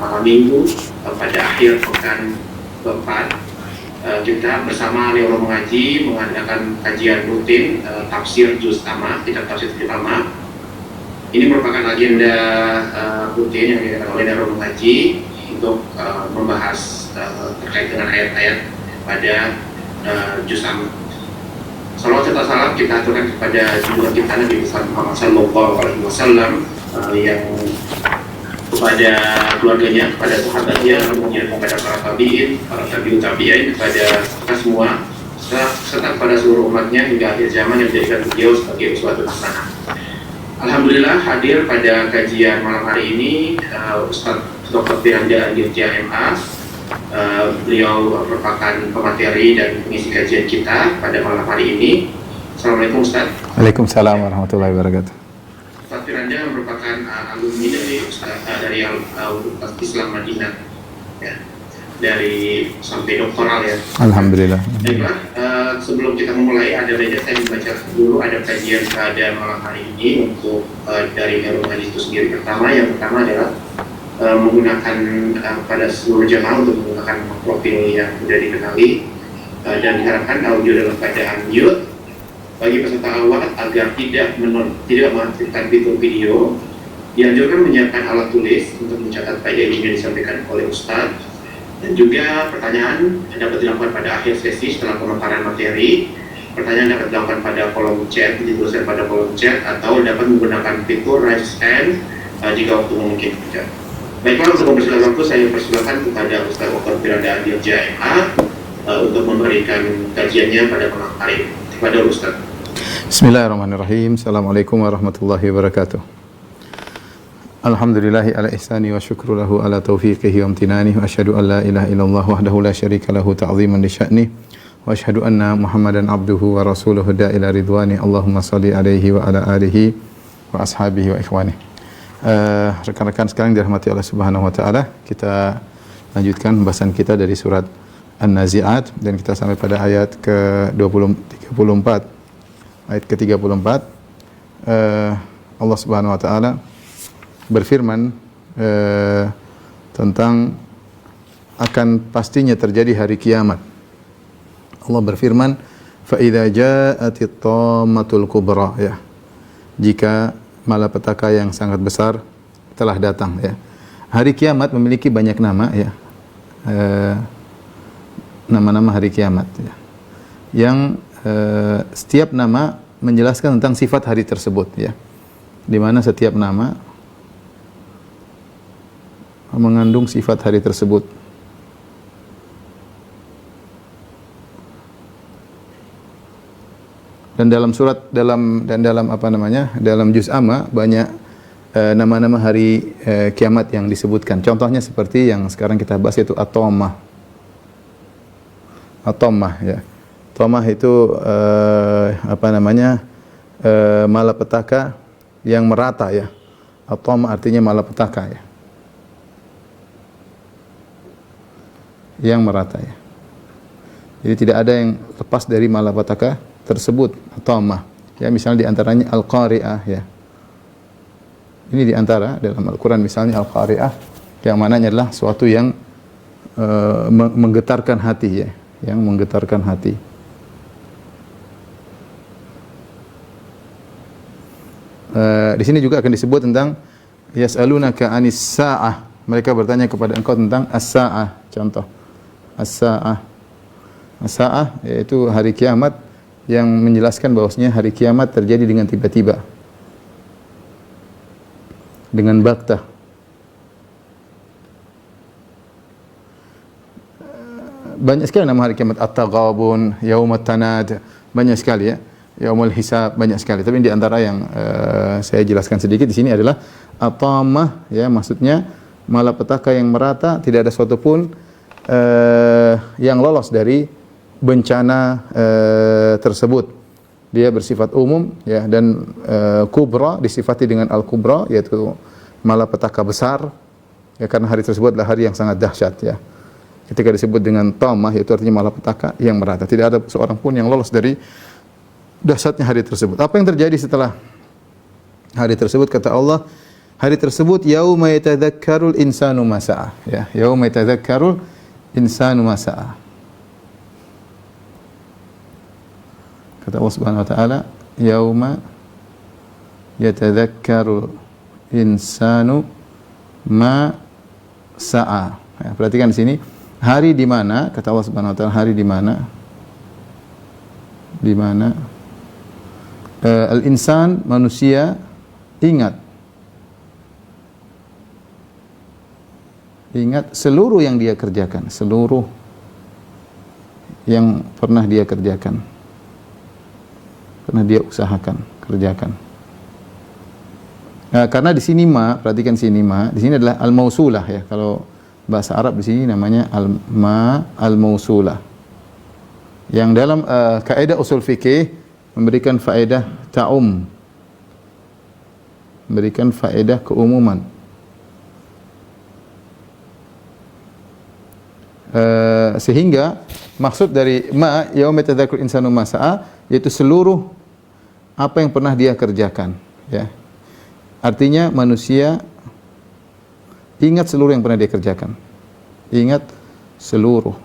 malam minggu pada akhir pekan keempat kita bersama Neuro Mengaji mengadakan kajian rutin tafsir juz amma, kitab tafsir utama. Ini merupakan agenda rutin yang diadakan oleh Neuro Mengaji untuk membahas terkait dengan ayat-ayat pada juz amma. Salawat serta salam kita aturkan kepada junjungan kita Nabi Muhammad SAW yang kepada keluarganya, kepada sahabatnya, kemudian kepada para tabiin, para tabiut tabiin, kepada kita semua, serta kepada seluruh umatnya hingga akhir zaman yang menjadikan beliau sebagai uswatun hasanah. Alhamdulillah hadir pada kajian malam hari ini Ustaz Dr. Firanda Dirja MA. Beliau merupakan pemateri dan pengisi kajian kita pada malam hari ini. Assalamualaikum Ustaz. Waalaikumsalam warahmatullahi wabarakatuh. Ustaz Firanda merupakan alumni dari Universitas Islam Madinah, ya, dari sampai doktoral ya. Alhamdulillah. Baiklah, sebelum kita memulai ada baiknya saya membaca dulu ada kajian pada malam hari ini untuk dari Neuro Mengaji itu sendiri. Yang pertama adalah menggunakan pada seluruh jamaah untuk menggunakan profil yang sudah dikenali dan diharapkan audio dalam keadaan mute bagi peserta awal agar tidak mengaktifkan fitur video. Dianjurkan menyiapkan alat tulis untuk mencatat faedah yang disampaikan oleh Ustaz, dan juga pertanyaan dapat dilakukan pada akhir sesi setelah pemaparan materi. Pertanyaan dapat dilakukan pada kolom chat, dituliskan pada kolom chat, atau dapat menggunakan fitur raise hand jika waktu memungkinkan. Baiklah, untuk mempersilakan waktu, saya persilakan kepada Ustaz Dr. Firanda Dirja MA untuk memberikan kajiannya pada malam hari ini. Kepada Ustaz. Bismillahirrahmanirrahim. Assalamualaikum warahmatullahi wabarakatuh. Alhamdulillahi ala ihsani wa syukru lahu ala taufiqihi wa amtinani wa asyhadu an la ilaha illallah wahdahu la syarika lahu ta'ziman li sya'ni wa asyhadu anna Muhammadan abduhu wa rasuluhu da'ila ridwani. Allahumma salli alaihi wa ala alihi wa ashabihi wa ikhwani. Rekan-rekan sekalian dirahmati Allah Subhanahu wa taala, kita lanjutkan pembahasan kita dari surat An-Nazi'at dan kita sampai pada ayat ke-34. Ayat ke-34 Allah Subhanahu wa taala berfirman tentang akan pastinya terjadi hari kiamat. Allah berfirman, fa idza ja'atit tammatul kubra, ya. Jika malapetaka yang sangat besar telah datang, ya. Hari kiamat memiliki banyak nama, ya. Nama-nama hari kiamat, ya. Yang setiap nama menjelaskan tentang sifat hari tersebut, ya. Di mana setiap nama mengandung sifat hari tersebut. Dan dalam dalam juz amma banyak nama-nama hari kiamat yang disebutkan. Contohnya seperti yang sekarang kita bahas, yaitu at-tammah. At-tammah, ya. Tammah itu malapetaka yang merata, ya. At-tammah artinya malapetaka, ya. Yang merata, ya. Jadi tidak ada yang lepas dari malapetaka tersebut, at-tammah. Ya, misalnya di antaranya al-qari'ah, ya. Ini di antara dalam Al-Qur'an misalnya al-qari'ah yang mananya adalah suatu yang menggetarkan hati, ya, yang menggetarkan hati. Di sini juga akan disebut tentang yas'alunaka 'anis sa'ah. Mereka bertanya kepada engkau tentang as-sa'ah. Contoh as-sa'ah. As-sa'ah yaitu hari kiamat yang menjelaskan bahwasanya hari kiamat terjadi dengan tiba-tiba, dengan baktah. Banyak sekali nama hari kiamat, at-taghabun, yaumut tanad, banyak sekali, ya. Yaumul hisab, banyak sekali. Tapi di antara yang saya jelaskan sedikit di sini adalah at-tammah, ya, maksudnya malapetaka yang merata, tidak ada suatu pun yang lolos dari bencana tersebut. Dia bersifat umum, ya, dan kubra disifati dengan al-kubra, yaitu malapetaka besar, ya, karena hari tersebut adalah hari yang sangat dahsyat, ya. Ketika disebut dengan tammah, yaitu artinya malapetaka yang merata, tidak ada seorang pun yang lolos dari dahsyatnya hari tersebut. Apa yang terjadi setelah hari tersebut? Kata Allah, Hari tersebut yauma yatadzakkarul insanu ma sa'a, ya. Yauma yatadzakkarul insanu ma sa'a. Kata Allah Subhanahu wa taala, yauma yatadzakkarul insanu ma sa'a. Ya, perhatikan di sini, hari di mana, kata Allah Subhanahu wa taala, hari di mana al-insan, manusia, ingat seluruh yang dia kerjakan, seluruh yang pernah dia kerjakan, pernah dia usahakan, kerjakan. Nah, karena di sini ma, perhatikan sini ma, di sini adalah al-mausulah, ya. Kalau bahasa Arab di sini namanya al-mausulah. Yang dalam kaidah usul fikih memberikan faedah ta'um, memberikan faedah keumuman. Sehingga maksud dari ma yauma yatadzakkarul insanu ma sa'a, yaitu seluruh apa yang pernah dia kerjakan, ya. Artinya manusia ingat seluruh yang pernah dia kerjakan. Ingat seluruh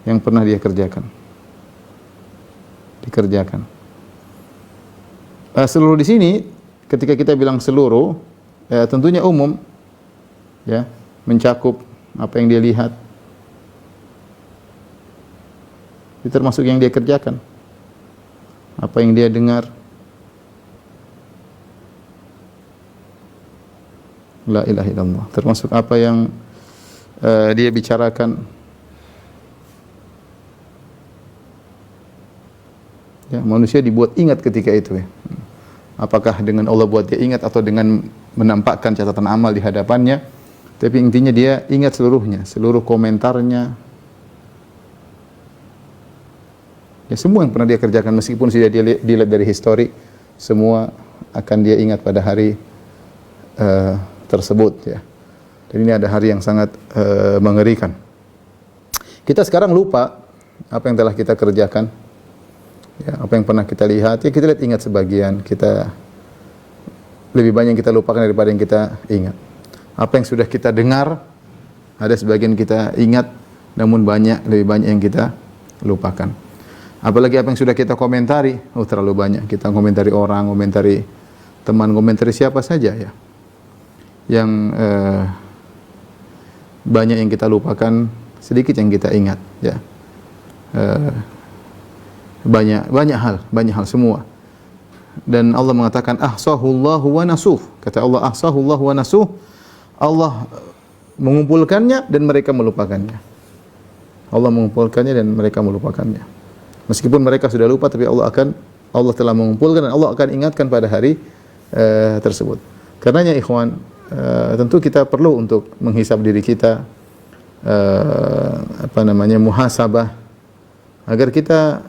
yang pernah dia kerjakan. Dikerjakan. Seluruh di sini ketika kita bilang seluruh, tentunya umum, ya, mencakup apa yang dia lihat. Itu termasuk yang dia kerjakan. Apa yang dia dengar. La ilaha illallah. Termasuk apa yang dia bicarakan. Ya, manusia dibuat ingat ketika itu, ya. Apakah dengan Allah buat dia ingat atau dengan menampakkan catatan amal di hadapannya, tapi intinya dia ingat seluruhnya, seluruh komentarnya. Ya, semua yang pernah dia kerjakan, meskipun sudah dia dilihat dari histori, semua akan dia ingat pada hari tersebut, ya. Dan ini ada hari yang sangat mengerikan. Kita sekarang lupa apa yang telah kita kerjakan, ya, apa yang pernah kita lihat, ya kita lihat, ingat sebagian, kita lebih banyak yang kita lupakan daripada yang kita ingat. Apa yang sudah kita dengar, ada sebagian kita ingat, namun lebih banyak yang kita lupakan. Apalagi apa yang sudah kita komentari, terlalu banyak. Kita komentari orang, komentari teman, komentari siapa saja, ya. Yang banyak yang kita lupakan, sedikit yang kita ingat, ya. Banyak hal semua. Dan Allah mengatakan ahsahullahu wa nasuh. Kata Allah ahsahullahu wa nasuh. Allah mengumpulkannya dan mereka melupakannya. Allah mengumpulkannya dan mereka melupakannya. Meskipun mereka sudah lupa, tapi Allah telah mengumpulkan dan Allah akan ingatkan pada hari tersebut. Karenanya ikhwan, tentu kita perlu untuk menghisab diri kita, muhasabah, agar kita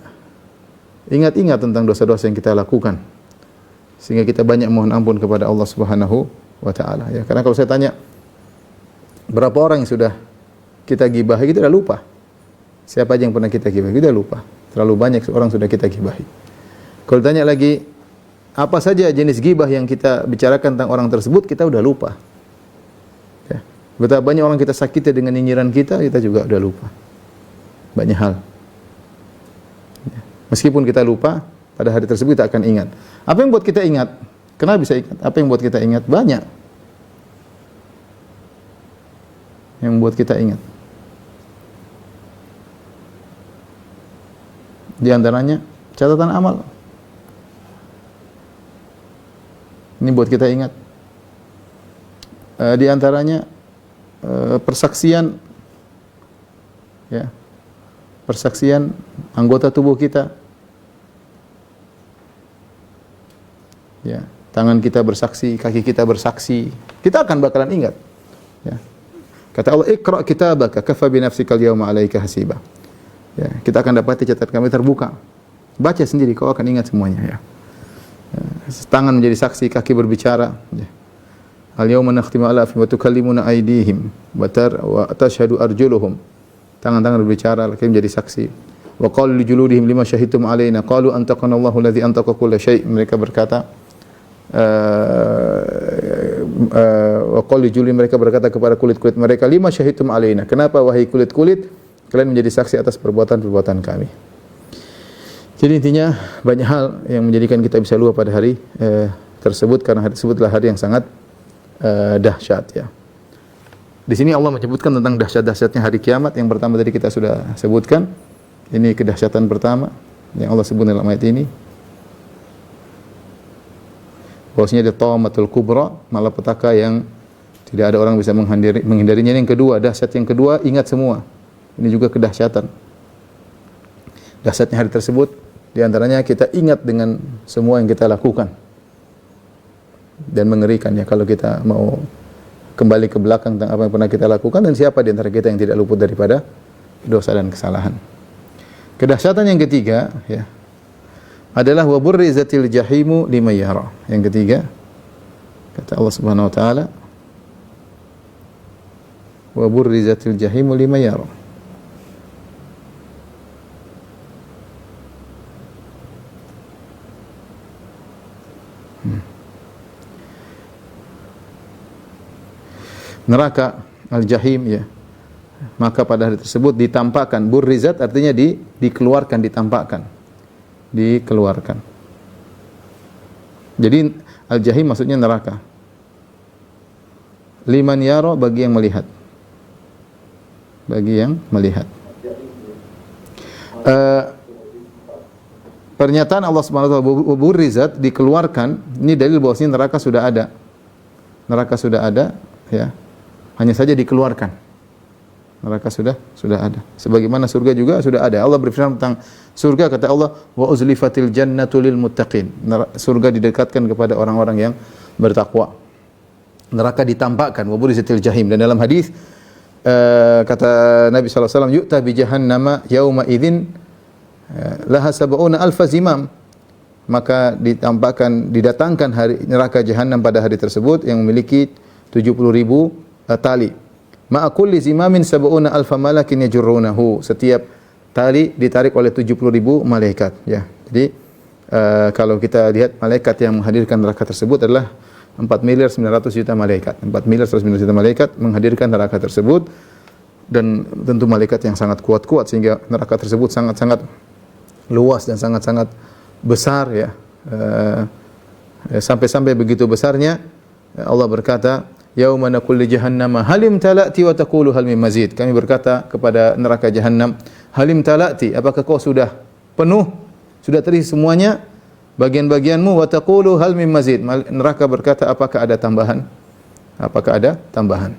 ingat-ingat tentang dosa-dosa yang kita lakukan, sehingga kita banyak mohon ampun kepada Allah Subhanahu wa taala, ya. Karena kalau saya tanya berapa orang yang sudah kita gibahi, kita sudah lupa. Siapa aja yang pernah kita gibahi, kita lupa. Terlalu banyak orang sudah kita gibahi. Kalau tanya lagi apa saja jenis gibah yang kita bicarakan tentang orang tersebut, kita udah lupa, ya. Betapa banyak orang kita sakiti dengan nyinyiran kita juga udah lupa. Banyak hal, ya. Meskipun kita lupa, pada hari tersebut kita akan ingat. Apa yang buat kita ingat? Kenapa bisa ingat? Apa yang buat kita ingat? Banyak yang buat kita ingat. Di antaranya catatan amal. Ini buat kita ingat. Di antaranya persaksian, ya. Persaksian anggota tubuh kita. Ya, tangan kita bersaksi, kaki kita bersaksi. Kita akan bakalan ingat, ya. Kata Allah, "Iqra' kitabaka kafa bi nafsika al-yawma 'alaika hasiba." Ya, kita akan dapati catatan kami terbuka. Baca sendiri, kau akan ingat semuanya, ya. Tangan menjadi saksi, kaki berbicara, ya. Al-yawma nakhtimu ala afwahihim wa tukallimuna aydihim wa tashhadu arjuluhum. Tangan-tangan berbicara, kaki menjadi saksi. Wa qalu li juludihim lima syahidtum alaina qalu antaqana Allahu alladhi antaqa kulla syai'. Mereka berkata wa qalu julin, mereka berkata kepada kulit-kulit mereka, lima syahidtum alaina, kenapa wahai kulit-kulit kalian menjadi saksi atas perbuatan-perbuatan kami. Jadi intinya banyak hal yang menjadikan kita bisa lupa pada hari tersebut, karena hari tersebut adalah hari yang sangat dahsyat ya. Di sini Allah menyebutkan tentang dahsyat-dahsyatnya hari kiamat. Yang pertama tadi kita sudah sebutkan. Ini kedahsyatan pertama yang Allah sebut dalam ayat ini. Bahwasanya ada tawamatul kubra, malapetaka yang tidak ada orang bisa menghindarinya. Yang kedua, dahsyat yang kedua, ingat semua. Ini juga kedahsyatan. Dahsyatnya hari tersebut, di antaranya kita ingat dengan semua yang kita lakukan. Dan mengerikan ya kalau kita mau kembali ke belakang tentang apa yang pernah kita lakukan, dan siapa di antara kita yang tidak luput daripada dosa dan kesalahan. Kedahsyatan yang ketiga ya adalah wa burrizatil jahimu liman yara. Yang ketiga kata Allah Subhanahu wa taala, wa burrizatil jahimu liman yara. Neraka al-jahim ya. Maka pada hari tersebut ditampakkan, burrizat artinya dikeluarkan, ditampakkan. Dikeluarkan. Jadi al-jahim maksudnya neraka. Liman yara, bagi yang melihat. Bagi yang melihat. Pernyataan Allah Subhanahu wa taala burrizat, dikeluarkan, ini dalil bahwasanya neraka sudah ada. Neraka sudah ada ya. Hanya saja dikeluarkan. Neraka sudah ada. Sebagaimana surga juga sudah ada. Allah berfirman tentang surga, kata Allah, wa uzlifatil jannatu lil muttaqin. Surga didekatkan kepada orang-orang yang bertakwa. Neraka ditampakkan, wa burizatil jahim. Dan dalam hadis kata Nabi sallallahu alaihi wasallam, yu'ta bi jahannama yauma idzin laha sab'una alfa zimam. Maka didatangkan hari neraka jahanam pada hari tersebut yang memiliki 70.000 tali. Ma'a kulli zimamin sab'una alfa malakin yajurrunahu. Setiap tali ditarik oleh 70.000 malaikat ya. Jadi kalau kita lihat malaikat yang menghadirkan neraka tersebut adalah 4.900.000.000 malaikat. 4.900.000.000 malaikat menghadirkan neraka tersebut, dan tentu malaikat yang sangat kuat-kuat sehingga neraka tersebut sangat-sangat luas dan sangat-sangat besar ya. Sampai-sampai begitu besarnya Allah berkata, yauma naqul li jahannama halim talati wa taqulu hal min mazid. Kami berkata kepada neraka jahanam, halim talati, apakah kau sudah penuh, sudah terisi semuanya bagian-bagianmu, wa taqulu hal min mazid. Neraka berkata, apakah ada tambahan? Apakah ada tambahan?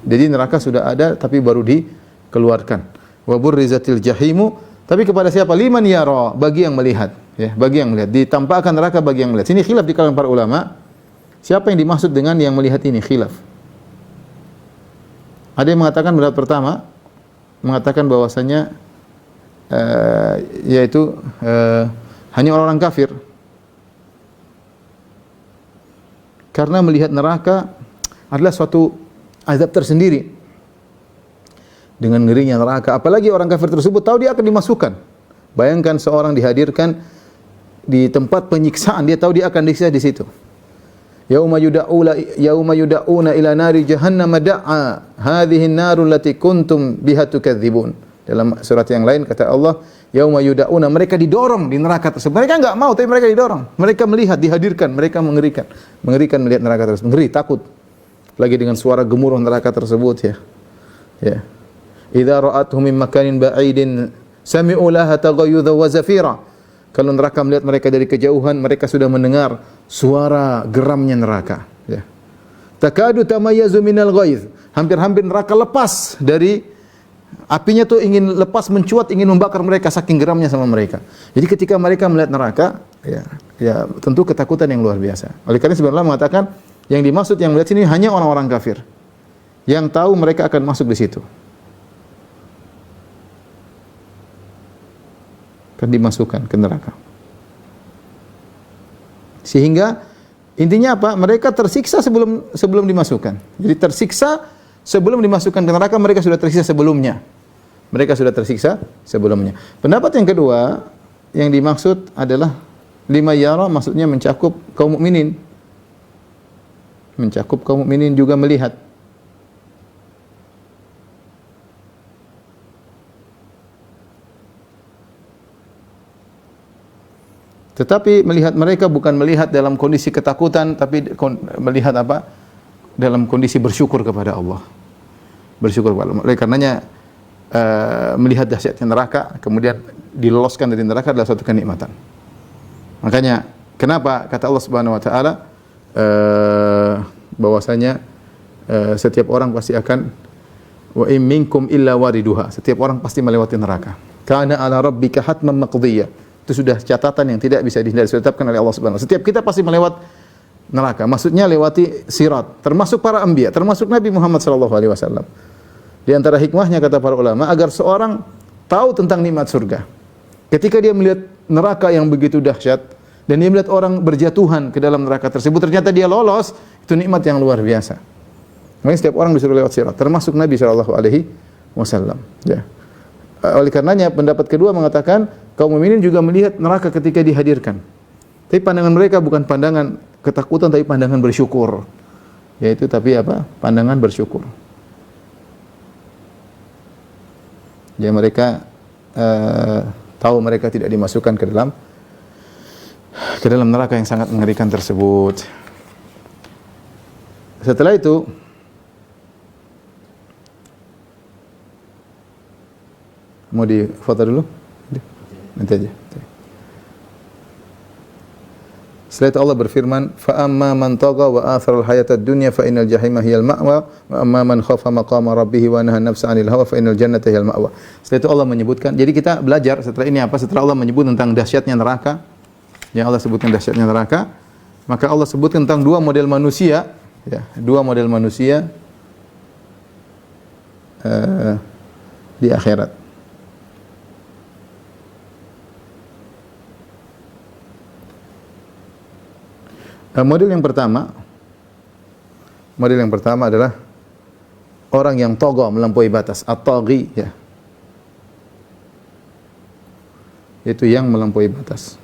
Jadi neraka sudah ada tapi baru dikeluarkan. Wa burrizatil jahimu, tapi kepada siapa? Liman yara, bagi yang melihat ya, bagi yang melihat. Ditampakkan neraka bagi yang melihat. Sini khilaf di kalangan para ulama. Siapa yang dimaksud dengan yang melihat ini? Khilaf. Ada yang mengatakan pendapat pertama, mengatakan bahwasanya yaitu hanya orang-orang kafir. Karena melihat neraka adalah suatu azab tersendiri. Dengan ngerinya neraka, apalagi orang kafir tersebut tahu dia akan dimasukkan. Bayangkan seorang dihadirkan di tempat penyiksaan, dia tahu dia akan disiksa di situ. Yauma yuda'una ila nari jahannam da'a hadhihi an-narul lati kuntum biha tukadzibun. Dalam surat yang lain kata Allah, yauma yuda'una, mereka didorong di neraka tersebut. Mereka enggak mau tapi mereka didorong. Mereka melihat, dihadirkan, mereka mengerikan. Mengerikan melihat neraka tersebut. Ngeri, takut. Lagi dengan suara gemuruh neraka tersebut ya. Ya. Idza ra'atuhum min makanin ba'idin sami'u laha taghayyudha wa zafira. Kalau neraka melihat mereka dari kejauhan, mereka sudah mendengar suara geramnya neraka. Ya. Takadu tamayyazu minal ghaiz. Hampir-hampir neraka lepas dari apinya, tuh ingin lepas, mencuat, ingin membakar mereka saking geramnya sama mereka. Jadi ketika mereka melihat neraka, ya tentu ketakutan yang luar biasa. Oleh karena sebenarnya mengatakan yang dimaksud yang melihat sini hanya orang-orang kafir yang tahu mereka akan masuk di situ. Dimasukkan ke neraka. Sehingga intinya apa? Mereka tersiksa sebelum dimasukkan. Jadi tersiksa sebelum dimasukkan ke neraka, mereka sudah tersiksa sebelumnya. Mereka sudah tersiksa sebelumnya. Pendapat yang kedua yang dimaksud adalah lima yara, maksudnya mencakup kaum mukminin. mencakup kaum mukminin juga melihat. Tetapi melihat mereka bukan melihat dalam kondisi ketakutan, tapi melihat apa? Dalam kondisi bersyukur kepada Allah. Bersyukur kepada Allah. Oleh karenanya melihat dahsyatnya neraka, kemudian diloloskan dari neraka adalah suatu kenikmatan. Makanya kenapa kata Allah Subhanahu wa taala bahwasanya setiap orang pasti akan wa in minkum illa wariduha. Setiap orang pasti melewati neraka. Kana ala rabbika hatman maqdiyya. Itu sudah catatan yang tidak bisa dihindari, sudah ditetapkan oleh Allah Subhanahu wa taala. Setiap kita pasti melewat neraka. Maksudnya lewati sirat, termasuk para anbiya, termasuk Nabi Muhammad sallallahu alaihi wasallam. Di antara hikmahnya kata para ulama agar seorang tahu tentang nikmat surga. Ketika dia melihat neraka yang begitu dahsyat dan dia melihat orang berjatuhan ke dalam neraka tersebut, ternyata dia lolos, itu nikmat yang luar biasa. Makanya setiap orang disuruh lewat sirat, termasuk Nabi sallallahu alaihi wasallam. Ya. Oleh karenanya pendapat kedua mengatakan kaum mukminin juga melihat neraka ketika dihadirkan. Tapi pandangan mereka bukan pandangan ketakutan, tapi pandangan bersyukur. Yaitu tapi apa? Pandangan bersyukur. Ya mereka tahu mereka tidak dimasukkan ke dalam neraka yang sangat mengerikan tersebut. Setelah itu mau difoto dulu? Nanti aja. Setelah itu Allah berfirman, "Fa amma man tagha wa athara al-hayata ad-dunya fa innal jahima hiyal ma'wa wa amma man khafa maqama rabbih wa nahaa nafsa 'anil hawa fa innal jannata hiyal ma'wa." Setelah itu Allah menyebutkan, jadi kita belajar setelah ini apa? Setelah Allah menyebut tentang dahsyatnya neraka, yang Allah sebutkan dahsyatnya neraka, maka Allah sebutkan tentang dua model manusia, ya, dua model manusia di akhirat. Model yang pertama adalah orang yang togo melampaui batas, at-taghi, ya. Itu yang melampaui batas.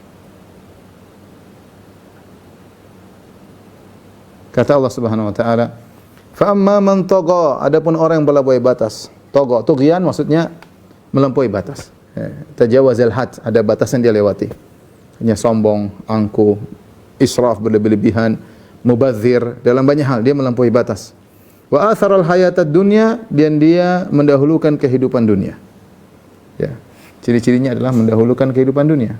Kata Allah Subhanahu wa taala, "Fa amma man tagha," adapun orang yang melampaui batas. Togo, tughyan maksudnya melampaui batas. Tajawazal had, ada batas yang dia lewati. Hanya sombong, angkuh, israf, berlebih-lebihan, mubadzir, dalam banyak hal dia melampaui batas. Wa atharal hayatad dunya, dan dia mendahulukan kehidupan dunia. Ya. Ciri-cirinya adalah mendahulukan kehidupan dunia.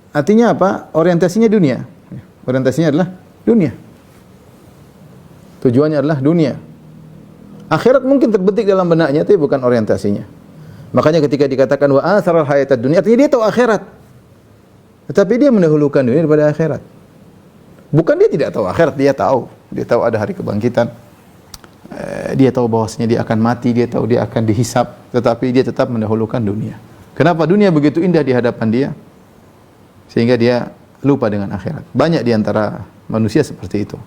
Artinya apa? Orientasinya dunia. Orientasinya adalah dunia. Tujuannya adalah dunia. Akhirat mungkin terbetik dalam benaknya, tapi bukan orientasinya. Makanya ketika dikatakan wa atharal hayatad dunya, artinya dia tahu akhirat. Tetapi dia mendahulukan dunia daripada akhirat. Bukan dia tidak tahu akhirat, dia tahu. Dia tahu ada hari kebangkitan. Dia tahu bahwasanya dia akan mati, dia tahu dia akan dihisab, tetapi dia tetap mendahulukan dunia. Kenapa? Dunia begitu indah di hadapan dia sehingga dia lupa dengan akhirat. Banyak di antara manusia seperti itu.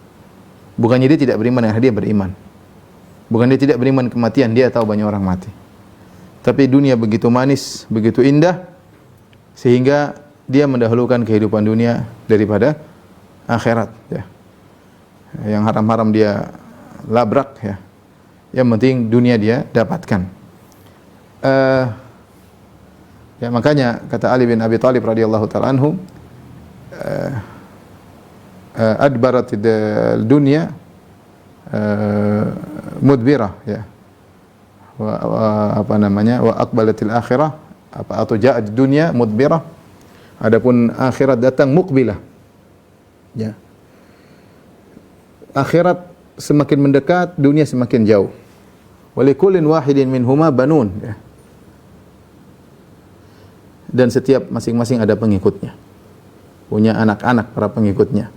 Bukannya dia tidak beriman, dengan dia beriman. Bukan dia tidak beriman kematian, dia tahu banyak orang mati. Tapi dunia begitu manis, begitu indah, sehingga dia mendahulukan kehidupan dunia daripada akhirat. Ya. Yang haram-haram dia labrak. Ya. Yang penting dunia dia dapatkan. Ya, makanya kata Ali bin Abi Thalib radhiyallahu taala anhu, adbarat dunya mudbirah, ya. Wa aqbalatil akhirah, atau ja'at dunya mudbirah. Adapun akhirat datang muqbilah. Ya. Akhirat semakin mendekat, dunia semakin jauh. Wa likullin wahidin minhuma banun, ya. Dan setiap masing-masing ada pengikutnya. Punya anak-anak para pengikutnya.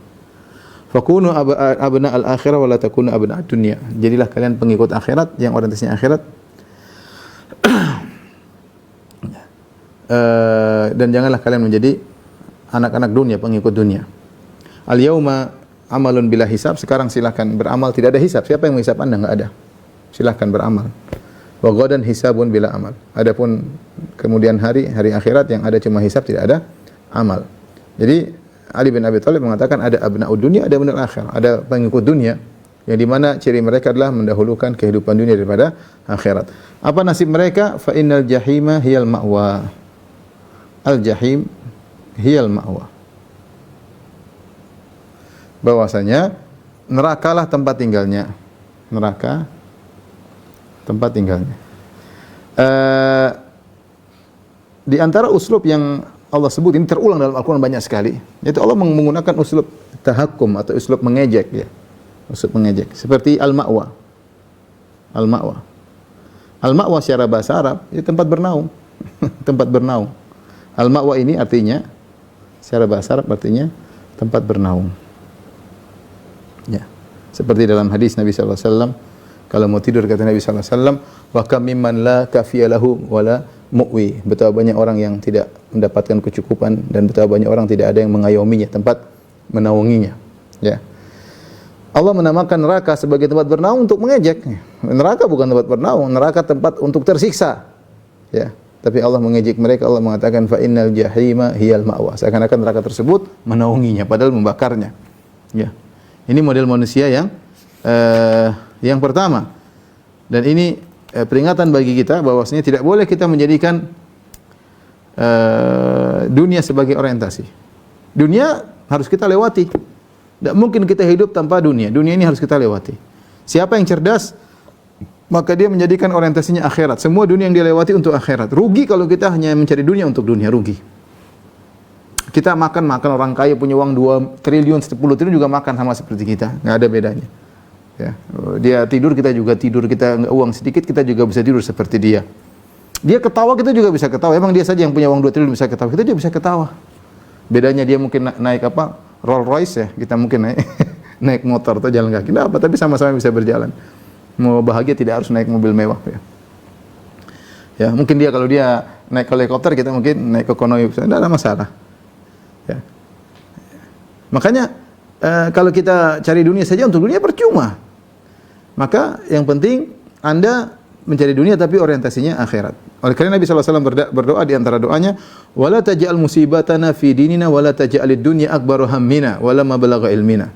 Fakunu abna al-akhirah wa la takunu abna ad-dunya. Jadilah kalian pengikut akhirat yang orientasinya akhirat. Dan janganlah kalian menjadi anak-anak dunia, pengikut dunia. Al-yauma amalun bila hisab. Sekarang silakan beramal, tidak ada hisab. Siapa yang menghisab Anda? Enggak ada. Silakan beramal. Wa ghadan hisabun bila amal. Adapun kemudian hari akhirat yang ada cuma hisab, tidak ada amal. Jadi Ali bin Abi Thalib mengatakan ada abnaud dunia, ada abnaul akhirah, ada pengikut dunia yang di mana ciri mereka adalah mendahulukan kehidupan dunia daripada akhirat. Apa nasib mereka? Fa innal jahima hiyal ma'wa. Al jahim hiyal ma'wa. Bahwasanya nerakalah tempat tinggalnya. Neraka tempat tinggalnya. Di antara uslub yang Allah sebut, ini terulang dalam Al-Quran banyak sekali, yaitu Allah menggunakan uslub tahakkum atau uslub mengejek, ya. Uslub mengejek seperti al-ma'wa. Al-ma'wa. Al-ma'wa secara bahasa Arab itu tempat bernaung. Tempat bernaung. Al-ma'wa ini artinya secara bahasa Arab artinya tempat bernaung. Ya. Seperti dalam hadis Nabi sallallahu alaihi wasallam, kalau mau tidur kata Nabi sallallahu alaihi wasallam, wa kam mimman la kafiya lahu wala mu'wi. Betapa banyak orang yang tidak mendapatkan kecukupan dan betapa banyak orang tidak ada yang mengayominya, tempat menaunginya. Ya. Allah menamakan neraka sebagai tempat bernaung untuk mengejek. Neraka bukan tempat bernaung, neraka tempat untuk tersiksa. Ya. Tapi Allah mengejek mereka, Allah mengatakan fa innal jahima hiyal ma'wa. Seakan-akan neraka tersebut menaunginya padahal membakarnya. Ya. Ini model manusia yang pertama. Dan ini peringatan bagi kita bahwasanya tidak boleh kita menjadikan dunia sebagai orientasi. Dunia harus kita lewati. Tidak mungkin kita hidup tanpa dunia. Dunia ini harus kita lewati. Siapa yang cerdas, maka dia menjadikan orientasinya akhirat. Semua dunia yang dia lewati untuk akhirat. Rugi kalau kita hanya mencari dunia untuk dunia, rugi. Kita makan orang kaya punya uang 2 triliun, 10 triliun juga makan sama seperti kita. Nggak ada bedanya. Ya. Dia tidur, kita juga tidur. Kita uang sedikit, kita juga bisa tidur seperti dia. Dia ketawa, kita juga bisa ketawa. Emang dia saja yang punya uang 2 triliun bisa ketawa. Kita juga bisa ketawa. Bedanya dia mungkin naik apa? Rolls Royce ya. Kita mungkin naik motor atau jalan kaki. Nah, apa? Tapi sama-sama bisa berjalan. Mau bahagia tidak harus naik mobil mewah. Ya. Ya, mungkin dia kalau dia naik helikopter, kita mungkin naik ekonomi. Tidak ada masalah. Ya. Makanya kalau kita cari dunia saja untuk dunia percuma. Maka yang penting Anda mencari dunia tapi orientasinya akhirat. Oleh karena Nabi sallallahu alaihi wasallam berdoa di antara doanya, wala taj'al musibatana fi dinina wala taj'alid dunya akbaru hammina wala mablagha ilmina.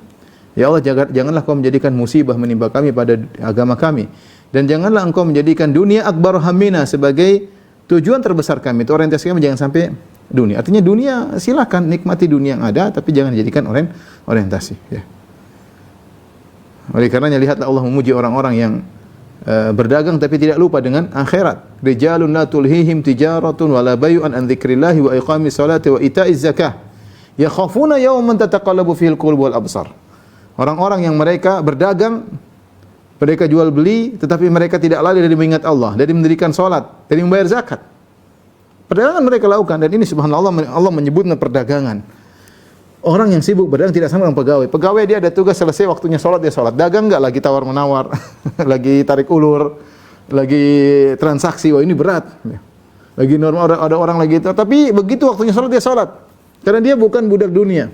Ya Allah, janganlah kau menjadikan musibah menimpa kami pada agama kami, dan janganlah engkau menjadikan dunia akbaru hammina sebagai tujuan terbesar kami. Itu orientasi kami, jangan sampai dunia. Artinya dunia silakan nikmati dunia yang ada tapi jangan dijadikan orientasi, ya. Oleh karenanya lihatlah Allah memuji orang-orang yang berdagang tapi tidak lupa dengan akhirat. Rijalun la tulhihim tijaratun wala bay'un an dzikrillahi wa iqamis salati wa ita'iz zakah yakhafuna yawman tataqallabu fihil qulub wal absar. Orang-orang yang mereka berdagang, mereka jual beli tetapi mereka tidak lalai dari mengingat Allah, dari mendirikan salat, dari membayar zakat. Perdagangan mereka lakukan, dan ini subhanallah Allah menyebutnya perdagangan. Orang yang sibuk berdagang tidak sama dengan pegawai. Pegawai dia ada tugas, selesai waktunya sholat dia sholat. Dagang enggak, lagi tawar menawar, lagi tarik ulur, lagi transaksi. Wah ini berat. Lagi normal ada orang lagi itu. Tapi begitu waktunya sholat dia sholat. Karena dia bukan budak dunia.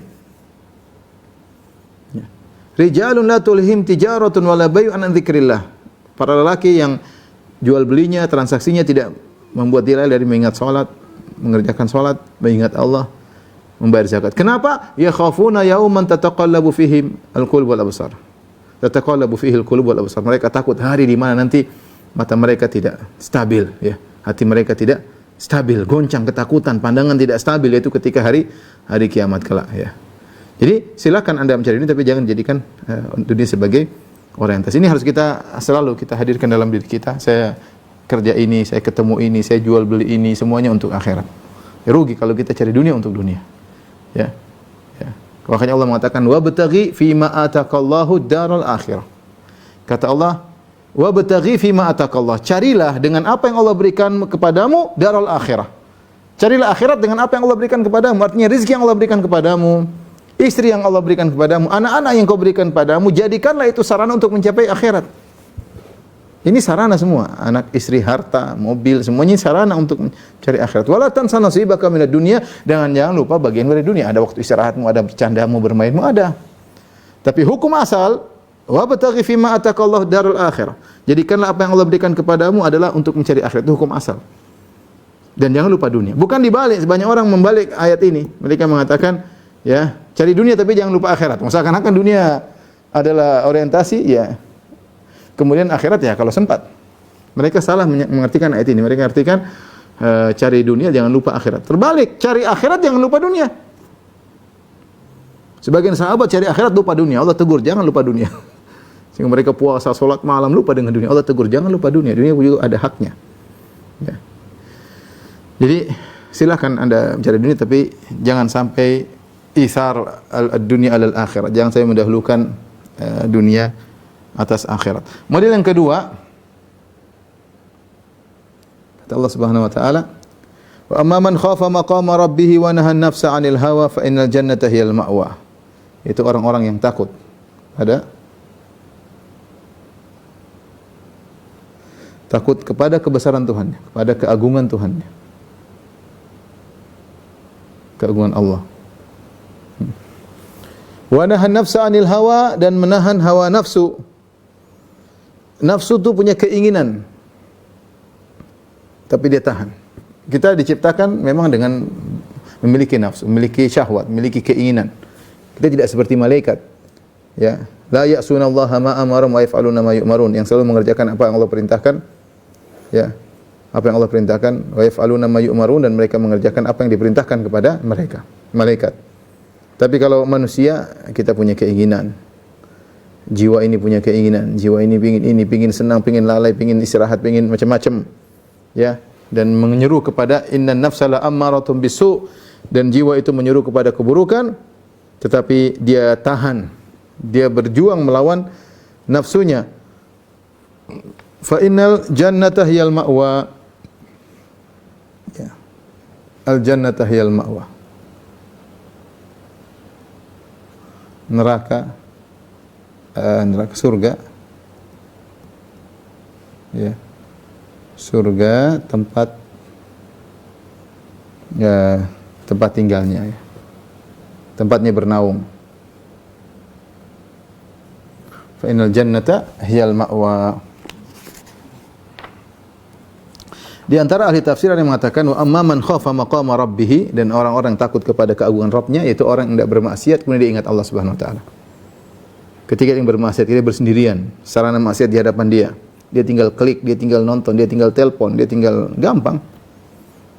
Rijalun la tulhim tijaratun wala bay'un an dzikrillah. Para lelaki yang jual belinya, transaksinya tidak membuat dia lalai dari mengingat sholat, mengerjakan sholat, mengingat Allah, membayar zakat. Kenapa? Ya khafuna yauman tataqallabu fihi al-qulub wal absar. Tataqallabu fihi al-qulub wal absar. Mereka takut hari di mana nanti mata mereka tidak stabil, ya. Hati mereka tidak stabil, goncang, ketakutan, pandangan tidak stabil, yaitu ketika hari kiamat kelak, ya. Jadi silakan Anda mencari ini tapi jangan jadikan dunia sebagai orientasi. Ini harus selalu kita hadirkan dalam diri kita. Saya kerja ini, saya ketemu ini, saya jual beli ini, semuanya untuk akhirat. Ya, rugi kalau kita cari dunia untuk dunia. Ya. Ya. Makanya Allah mengatakan wabtaghi fima ataqallahu daral akhirah. Kata Allah, wabtaghi fima ataqallah. Carilah dengan apa yang Allah berikan kepadamu daral akhirah. Carilah akhirat dengan apa yang Allah berikan kepadamu. Artinya rezeki yang Allah berikan kepadamu, istri yang Allah berikan kepadamu, anak-anak yang kau berikan kepadamu, jadikanlah itu sarana untuk mencapai akhirat. Ini sarana semua, anak, istri, harta, mobil, semuanya sarana untuk mencari akhirat. Wala tansa nasibaka minad dunya, jangan lupa bagian dari dunia. Ada waktu istirahatmu, ada bercandamu, bermainmu, ada. Tapi hukum asal Wabtaghi fima atakallahu darul akhirah. Jadikanlah apa yang Allah berikan kepadamu adalah untuk mencari akhirat. Itu hukum asal. Dan jangan lupa dunia. Bukan dibalik. Banyak orang membalik ayat ini. Mereka mengatakan, ya, cari dunia tapi jangan lupa akhirat. Seakan-akan dunia adalah orientasi, ya. Kemudian akhirat ya kalau sempat. Mereka salah mengartikan ayat ini. Mereka artikan cari dunia jangan lupa akhirat. Terbalik, cari akhirat jangan lupa dunia. Sebagian sahabat cari akhirat lupa dunia. Allah tegur, jangan lupa dunia. Sehingga mereka puasa, salat malam, lupa dengan dunia. Allah tegur, jangan lupa dunia. Dunia juga ada haknya. Ya. Jadi silakan Anda mencari dunia, tapi jangan sampai ithar dunia alal akhirat. Jangan sampai mendahulukan dunia atas akhirat. Model yang kedua, kata Allah Subhanahu wa taala, wa amma man khafa maqama rabbih wa nahan nafsa 'anil hawa fa innal jannata hiyal ma'wa. Itu orang-orang yang takut takut kepada kebesaran Tuhan, kepada keagungan Tuhan, keagungan Allah. Wa nahan nafsa 'anil hawa, dan menahan hawa nafsu. Nafsu itu punya keinginan, tapi dia tahan. Kita diciptakan memang dengan memiliki nafsu, memiliki syahwat, memiliki keinginan. Kita tidak seperti malaikat. Ya, la ya'sunallaha ma amarum wa yaf'aluna ma yu'marun, yang selalu mengerjakan apa yang Allah perintahkan. Ya, apa yang Allah perintahkan, wa yaf'aluna ma yu'marun, dan mereka mengerjakan apa yang diperintahkan kepada mereka, malaikat. Tapi kalau manusia, kita punya keinginan. Jiwa ini punya keinginan, jiwa ini pingin senang, pingin lalai, pingin istirahat, pingin macam-macam. Ya, dan menyeru kepada innan nafsala ammaratun bisu, dan jiwa itu menyeru kepada keburukan, tetapi dia tahan, dia berjuang melawan nafsunya. Fa innal jannata hiyal ma'wa. Ya. Al jannata hiyal ma'wa. Neraka surga. Ya. Surga tempat tinggalnya, ya. Tempatnya bernaung. Fa innal jannata hiyal ma'wa. Di antara ahli tafsir yang mengatakan wa amma man khafa maqama rabbih, dan orang-orang takut kepada keagungan Rabbnya, yaitu orang yang tidak bermaksiat kemudian dia ingat Allah Subhanahu wa taala. Ketika dia bermaksiat, dia bersendirian, sarana maksiat di hadapan dia. Dia tinggal klik, dia tinggal nonton, dia tinggal telepon, dia tinggal gampang.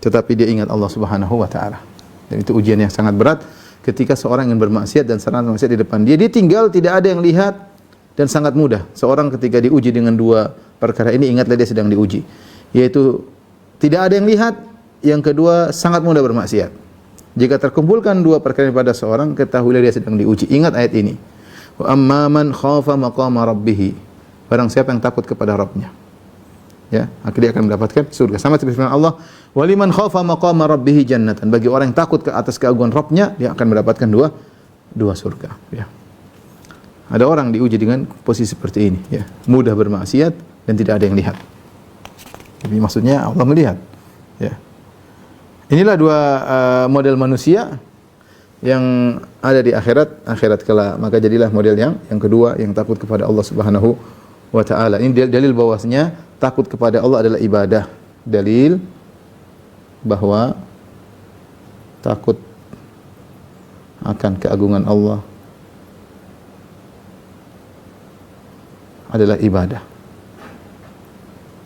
Tetapi dia ingat Allah Subhanahu wa taala. Dan itu ujian yang sangat berat ketika seorang yang bermaksiat dan sarana maksiat di depan dia. Dia tinggal, tidak ada yang lihat, dan sangat mudah. Seorang ketika diuji dengan dua perkara ini, ingatlah dia sedang diuji. Yaitu tidak ada yang lihat, yang kedua sangat mudah bermaksiat. Jika terkumpulkan dua perkara pada seorang, ketahuilah dia sedang diuji. Ingat ayat ini. Wa amma man khafa maqama rabbih. Barang siapa yang takut kepada Rabbnya, ya, akhirnya akan mendapatkan surga. Sama seperti firman Allah, wa liman khafa maqama rabbih jannatan. Bagi orang yang takut ke atas keagungan Rabbnya, dia akan mendapatkan dua surga, ya. Ada orang diuji dengan posisi seperti ini, ya. Mudah bermaksiat dan tidak ada yang lihat. Jadi maksudnya Allah melihat, ya. Inilah dua model manusia yang ada di akhirat kelak. Maka jadilah model yang kedua, yang takut kepada Allah Subhanahu wa taala. Ini dalil bahwasanya takut kepada Allah adalah ibadah. Dalil bahwa takut akan keagungan Allah adalah ibadah.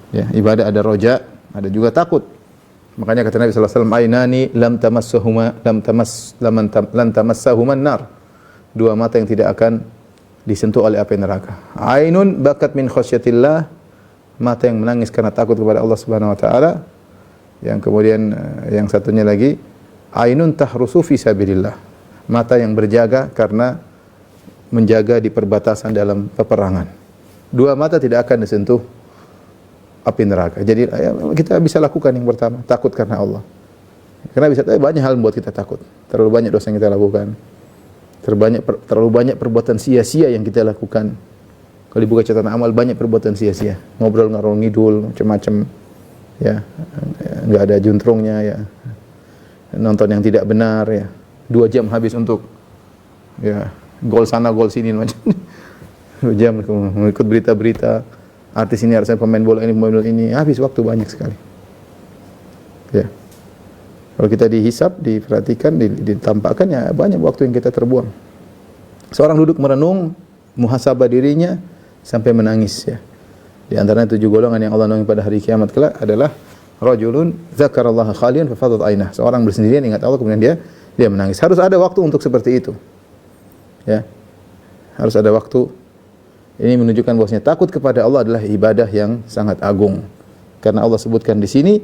Ya, ibadah ada roja, ada juga takut. Makanya kata Nabi sallallahu alaihi wasallam, ainani lam tamassahuma nar. Dua mata yang tidak akan disentuh oleh api neraka. Ainun bakat min khasyatillah, mata yang menangis karena takut kepada Allah Subhanahu wa taala. Yang kemudian yang satunya lagi, ainun tahrusu fi sabilillah, mata yang berjaga karena menjaga di perbatasan dalam peperangan. Dua mata tidak akan disentuh api neraka. Jadi kita bisa lakukan yang pertama, takut karena Allah. Karena bisa banyak hal membuat kita takut. Terlalu banyak dosa yang kita lakukan. Terlalu banyak perbuatan sia-sia yang kita lakukan. Kalau dibuka catatan amal, banyak perbuatan sia-sia. Ngobrol ngarung ngidul, macam-macam. Ya, enggak ada juntrungnya, ya. Nonton yang tidak benar, ya. 2 jam habis untuk, ya, gol sana gol sini macam. 2 jam mengikut berita-berita artis ini, artis pemain bola ini, habis waktu banyak sekali. Ya. Kalau kita dihisap, diperhatikan, ditampakkan, ya banyak waktu yang kita terbuang. Seorang duduk merenung, muhasabah dirinya sampai menangis, ya. Di antaranya 7 golongan yang Allah naungi pada hari kiamat kelak adalah rajulun dzakarallaha khalian fa fadat ainah. Seorang bersendirian ingat Allah kemudian dia menangis. Harus ada waktu untuk seperti itu. Ya. Harus ada waktu. Ini menunjukkan bahwasanya takut kepada Allah adalah ibadah yang sangat agung. Karena Allah sebutkan di sini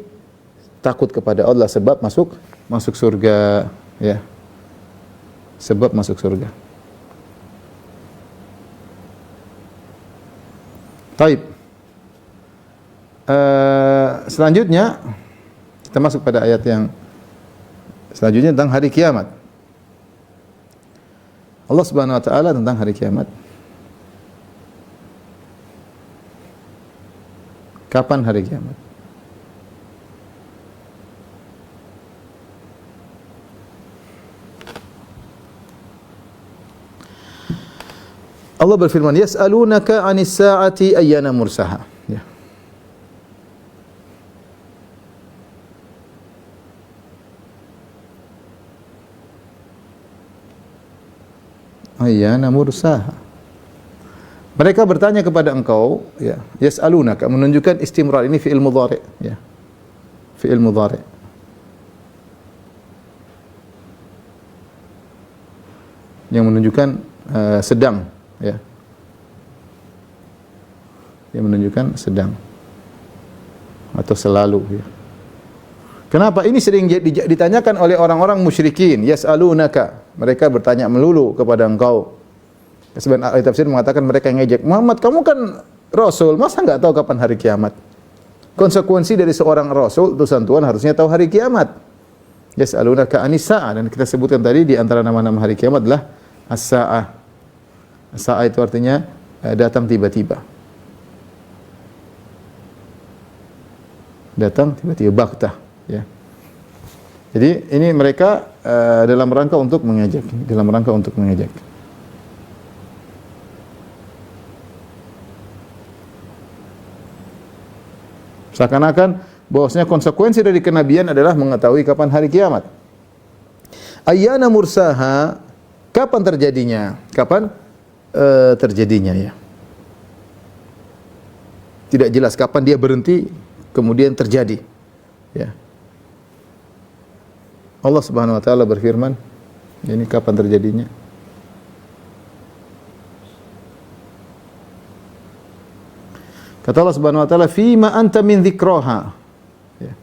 takut kepada Allah sebab masuk surga, ya. Sebab masuk surga. Taib. Selanjutnya kita masuk pada ayat yang selanjutnya tentang hari kiamat. Allah Subhanahu wa taala tentang hari kiamat. Kapan hari kiamat? Allah berfirman, "Yas'alunaka 'anis sa'ati ayyana mursaha." Ya. Ayyana mursaha. Mereka bertanya kepada engkau, ya, yas'alunaka menunjukkan istimrar, ini fi'il mudhari', ya. Fi'il mudhari'. Yang menunjukkan sedang, ya. Yang menunjukkan sedang atau selalu, ya. Kenapa ini sering ditanyakan oleh orang-orang musyrikin? Yas'alunaka, mereka bertanya melulu kepada engkau. Sebenarnya ahli tafsir mengatakan mereka ngejek, Muhammad, kamu kan Rasul, masa enggak tahu kapan hari kiamat? Konsekuensi dari seorang Rasul, utusan Tuhan, harusnya tahu hari kiamat. Yas'alunaka 'anis sa'ah, dan kita sebutkan tadi di antara nama-nama hari kiamat adalah as-sa'ah. As-sa'ah itu artinya datang tiba-tiba. Datang tiba-tiba, baghtah, ya. Jadi ini mereka dalam rangka untuk mengejek, Seakan-akan bahwasanya konsekuensi dari kenabian adalah mengetahui kapan hari kiamat. Ayyana mursaha, kapan terjadinya? Kapan terjadinya, ya. Tidak jelas kapan dia berhenti kemudian terjadi, ya. Allah Subhanahu wa taala berfirman, ini kapan terjadinya? Kata Allah Subhanahu wa taala, "Fima anta min dzikraha." Ya.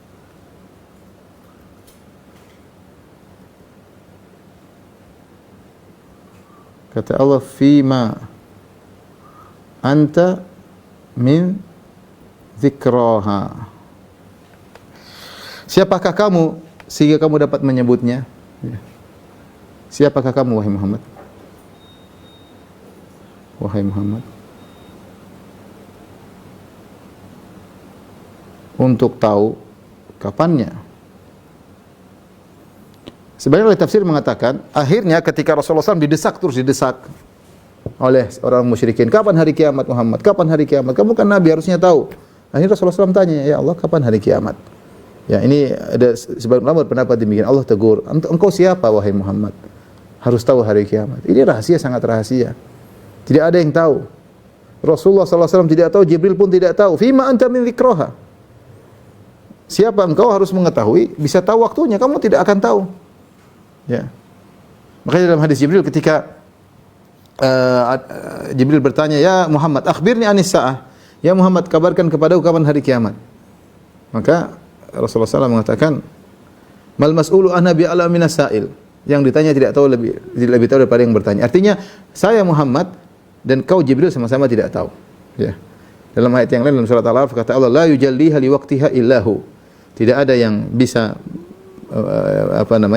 Kata Allah, "Fima anta min dzikraha." Siapakah kamu sehingga kamu dapat menyebutnya? Ya. Siapakah kamu, wahai Muhammad? Wahai Muhammad, untuk tahu kapannya. Sebenarnya oleh tafsir mengatakan, akhirnya ketika Rasulullah SAW terus didesak oleh orang musyrikin, kapan hari kiamat Muhammad? Kapan hari kiamat? Kamu kan Nabi, harusnya tahu. Akhirnya Rasulullah SAW tanya, ya Allah, kapan hari kiamat? Ya, ini ada sebagian ulama berpendapat demikian. Allah tegur, engkau siapa wahai Muhammad? Harus tahu hari kiamat. Ini rahasia, sangat rahasia. Tidak ada yang tahu. Rasulullah SAW tidak tahu, Jibril pun tidak tahu. Fima anta min dzikraha. Siapa engkau harus mengetahui, bisa tahu waktunya, kamu tidak akan tahu. Ya. Makanya dalam hadis Jibril ketika Jibril bertanya, "Ya Muhammad, akhbirni anis sa'ah." Ya Muhammad, kabarkan kepadaku kapan hari kiamat. Maka Rasulullah SAW mengatakan, "Mal mas'ulu anha bi'ala minas sa'il." Yang ditanya tidak tahu lebih tahu daripada yang bertanya. Artinya, saya Muhammad dan kau Jibril sama-sama tidak tahu. Ya. Dalam ayat yang lain dalam surat Al-Araf kata Allah, "La yujalliha liwaqtiha illahu." Tidak ada yang bisa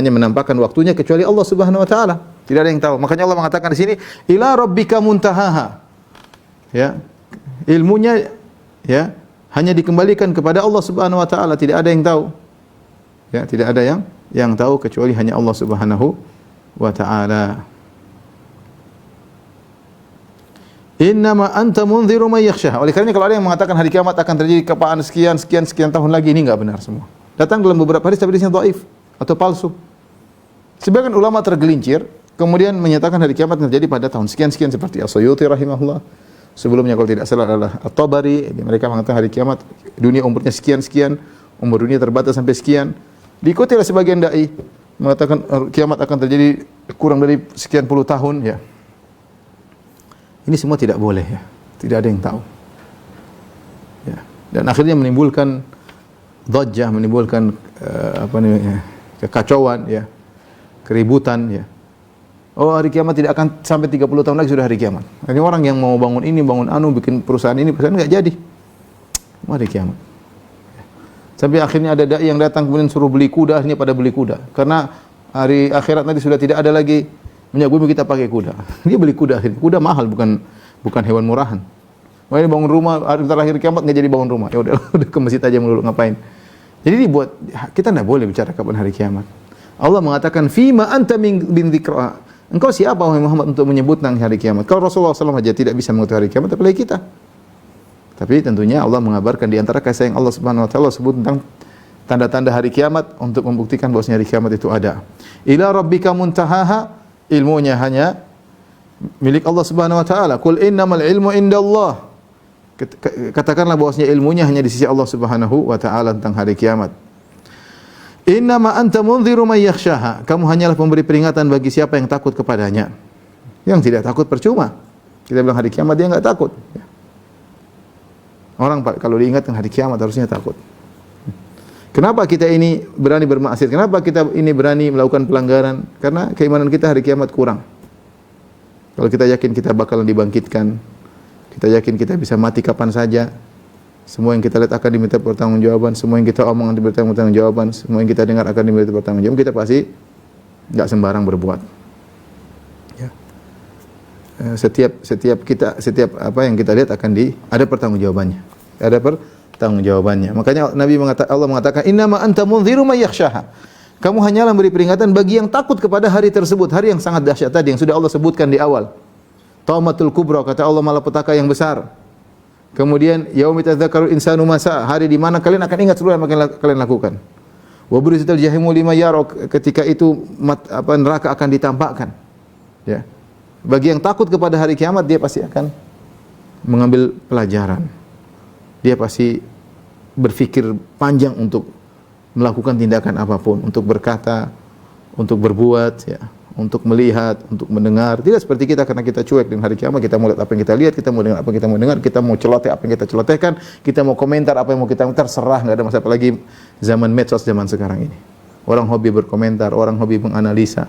menampakkan waktunya kecuali Allah Subhanahu wa taala. Tidak ada yang tahu. Makanya Allah mengatakan di sini, "Ila rabbika muntahaha." Ya. Ilmunya, ya, hanya dikembalikan kepada Allah Subhanahu wa taala, tidak ada yang tahu. Ya, tidak ada yang tahu kecuali hanya Allah Subhanahu wa taala. Innama anta munziru may yakhsha. Oleh karena kalau ada yang mengatakan hari kiamat akan terjadi keapaan sekian tahun lagi, ini enggak benar semua. Datang dalam beberapa hadis tapi hadisnya dhaif atau palsu. Sebagian ulama tergelincir kemudian menyatakan hari kiamat terjadi pada tahun sekian seperti As-Suyuti rahimahullah. Sebelumnya kalau tidak salah adalah At-Tabari, mereka mengatakan hari kiamat dunia umurnya sekian, umur dunia terbatas sampai sekian. Diikuti oleh sebagian dai mengatakan kiamat akan terjadi kurang dari sekian puluh tahun ya. Ini semua tidak boleh ya. Tidak ada yang tahu. Ya. Dan akhirnya menimbulkan dhajjah, menimbulkan kekacauan ya. Keributan ya. Oh, hari kiamat tidak akan sampai 30 tahun lagi sudah hari kiamat. Ini orang yang mau bangun ini, bangun bikin perusahaan ini enggak jadi. Mau hari kiamat. Sampai akhirnya ada dai yang datang kemudian suruh beli kuda, akhirnya pada beli kuda. Karena hari akhirat nanti sudah tidak ada lagi minyak bumi, kita pakai kuda. Dia beli kuda akhirnya. Kuda mahal, bukan hewan murahan. Makanya bangun rumah hari terakhir kiamat enggak jadi bangun rumah. Ya udah ke masjid aja dulu, ngapain. Jadi dibuat, kita enggak boleh bicara kapan hari kiamat. Allah mengatakan fima anta min dzikra. Engkau siapa wahai Muhammad untuk menyebut tentang hari kiamat? Kalau Rasulullah SAW saja tidak bisa mengetahui hari kiamat, apalagi kita. Tapi tentunya Allah mengabarkan di antara kasih yang Allah Subhanahu wa taala sebut tentang tanda-tanda hari kiamat untuk membuktikan bahwasanya hari kiamat itu ada. Ila rabbika muntahaha, ilmunya hanya milik Allah Subhanahu wa taala. Qul innamal ilmu indallah. Katakanlah bahwasanya ilmunya hanya di sisi Allah Subhanahu wa taala tentang hari kiamat. Innama anta munziru may yakhshaha. Kamu hanyalah pemberi peringatan bagi siapa yang takut kepadanya. Yang tidak takut percuma. Kita bilang hari kiamat dia enggak takut. Orang kalau diingatkan hari kiamat harusnya takut. Kenapa kita ini berani bermaksiat? Kenapa kita ini berani melakukan pelanggaran? Karena keimanan kita hari kiamat kurang. Kalau kita yakin kita bakalan dibangkitkan, kita yakin kita bisa mati kapan saja, semua yang kita lihat akan diminta pertanggungjawaban, semua yang kita omong akan diminta pertanggungjawaban, semua yang kita dengar akan diminta pertanggungjawaban, kita pasti enggak sembarang berbuat. Ya. Setiap apa yang kita lihat akan ada pertanggungjawabannya. Ada pertanggungjawabannya. Makanya Allah mengatakan innama anta munziru may yakhshaha. Kamu hanyalah memberi peringatan bagi yang takut kepada hari tersebut, hari yang sangat dahsyat tadi yang sudah Allah sebutkan di awal. Taumatul kubra, kata Allah, malapetaka yang besar. Kemudian yaumi tadzakkarul insanu ma sa'a, hari di mana kalian akan ingat seluruh yang kalian lakukan. Wa burizatil jahimu liman yara, ketika itu neraka akan ditampakkan. Ya. Bagi yang takut kepada hari kiamat, dia pasti akan mengambil pelajaran. Dia pasti berfikir panjang untuk melakukan tindakan apapun, untuk berkata, untuk berbuat, ya, untuk melihat, untuk mendengar. Tidak seperti kita, karena kita cuek dengan hari kiamat, kita mau lihat apa yang kita lihat, kita mau dengar apa yang kita mau dengar, kita mau celoteh apa yang kita celotehkan, kita mau komentar apa yang mau kita terserah, enggak ada masalah. Apalagi zaman medsos zaman sekarang ini. Orang hobi berkomentar, orang hobi menganalisa.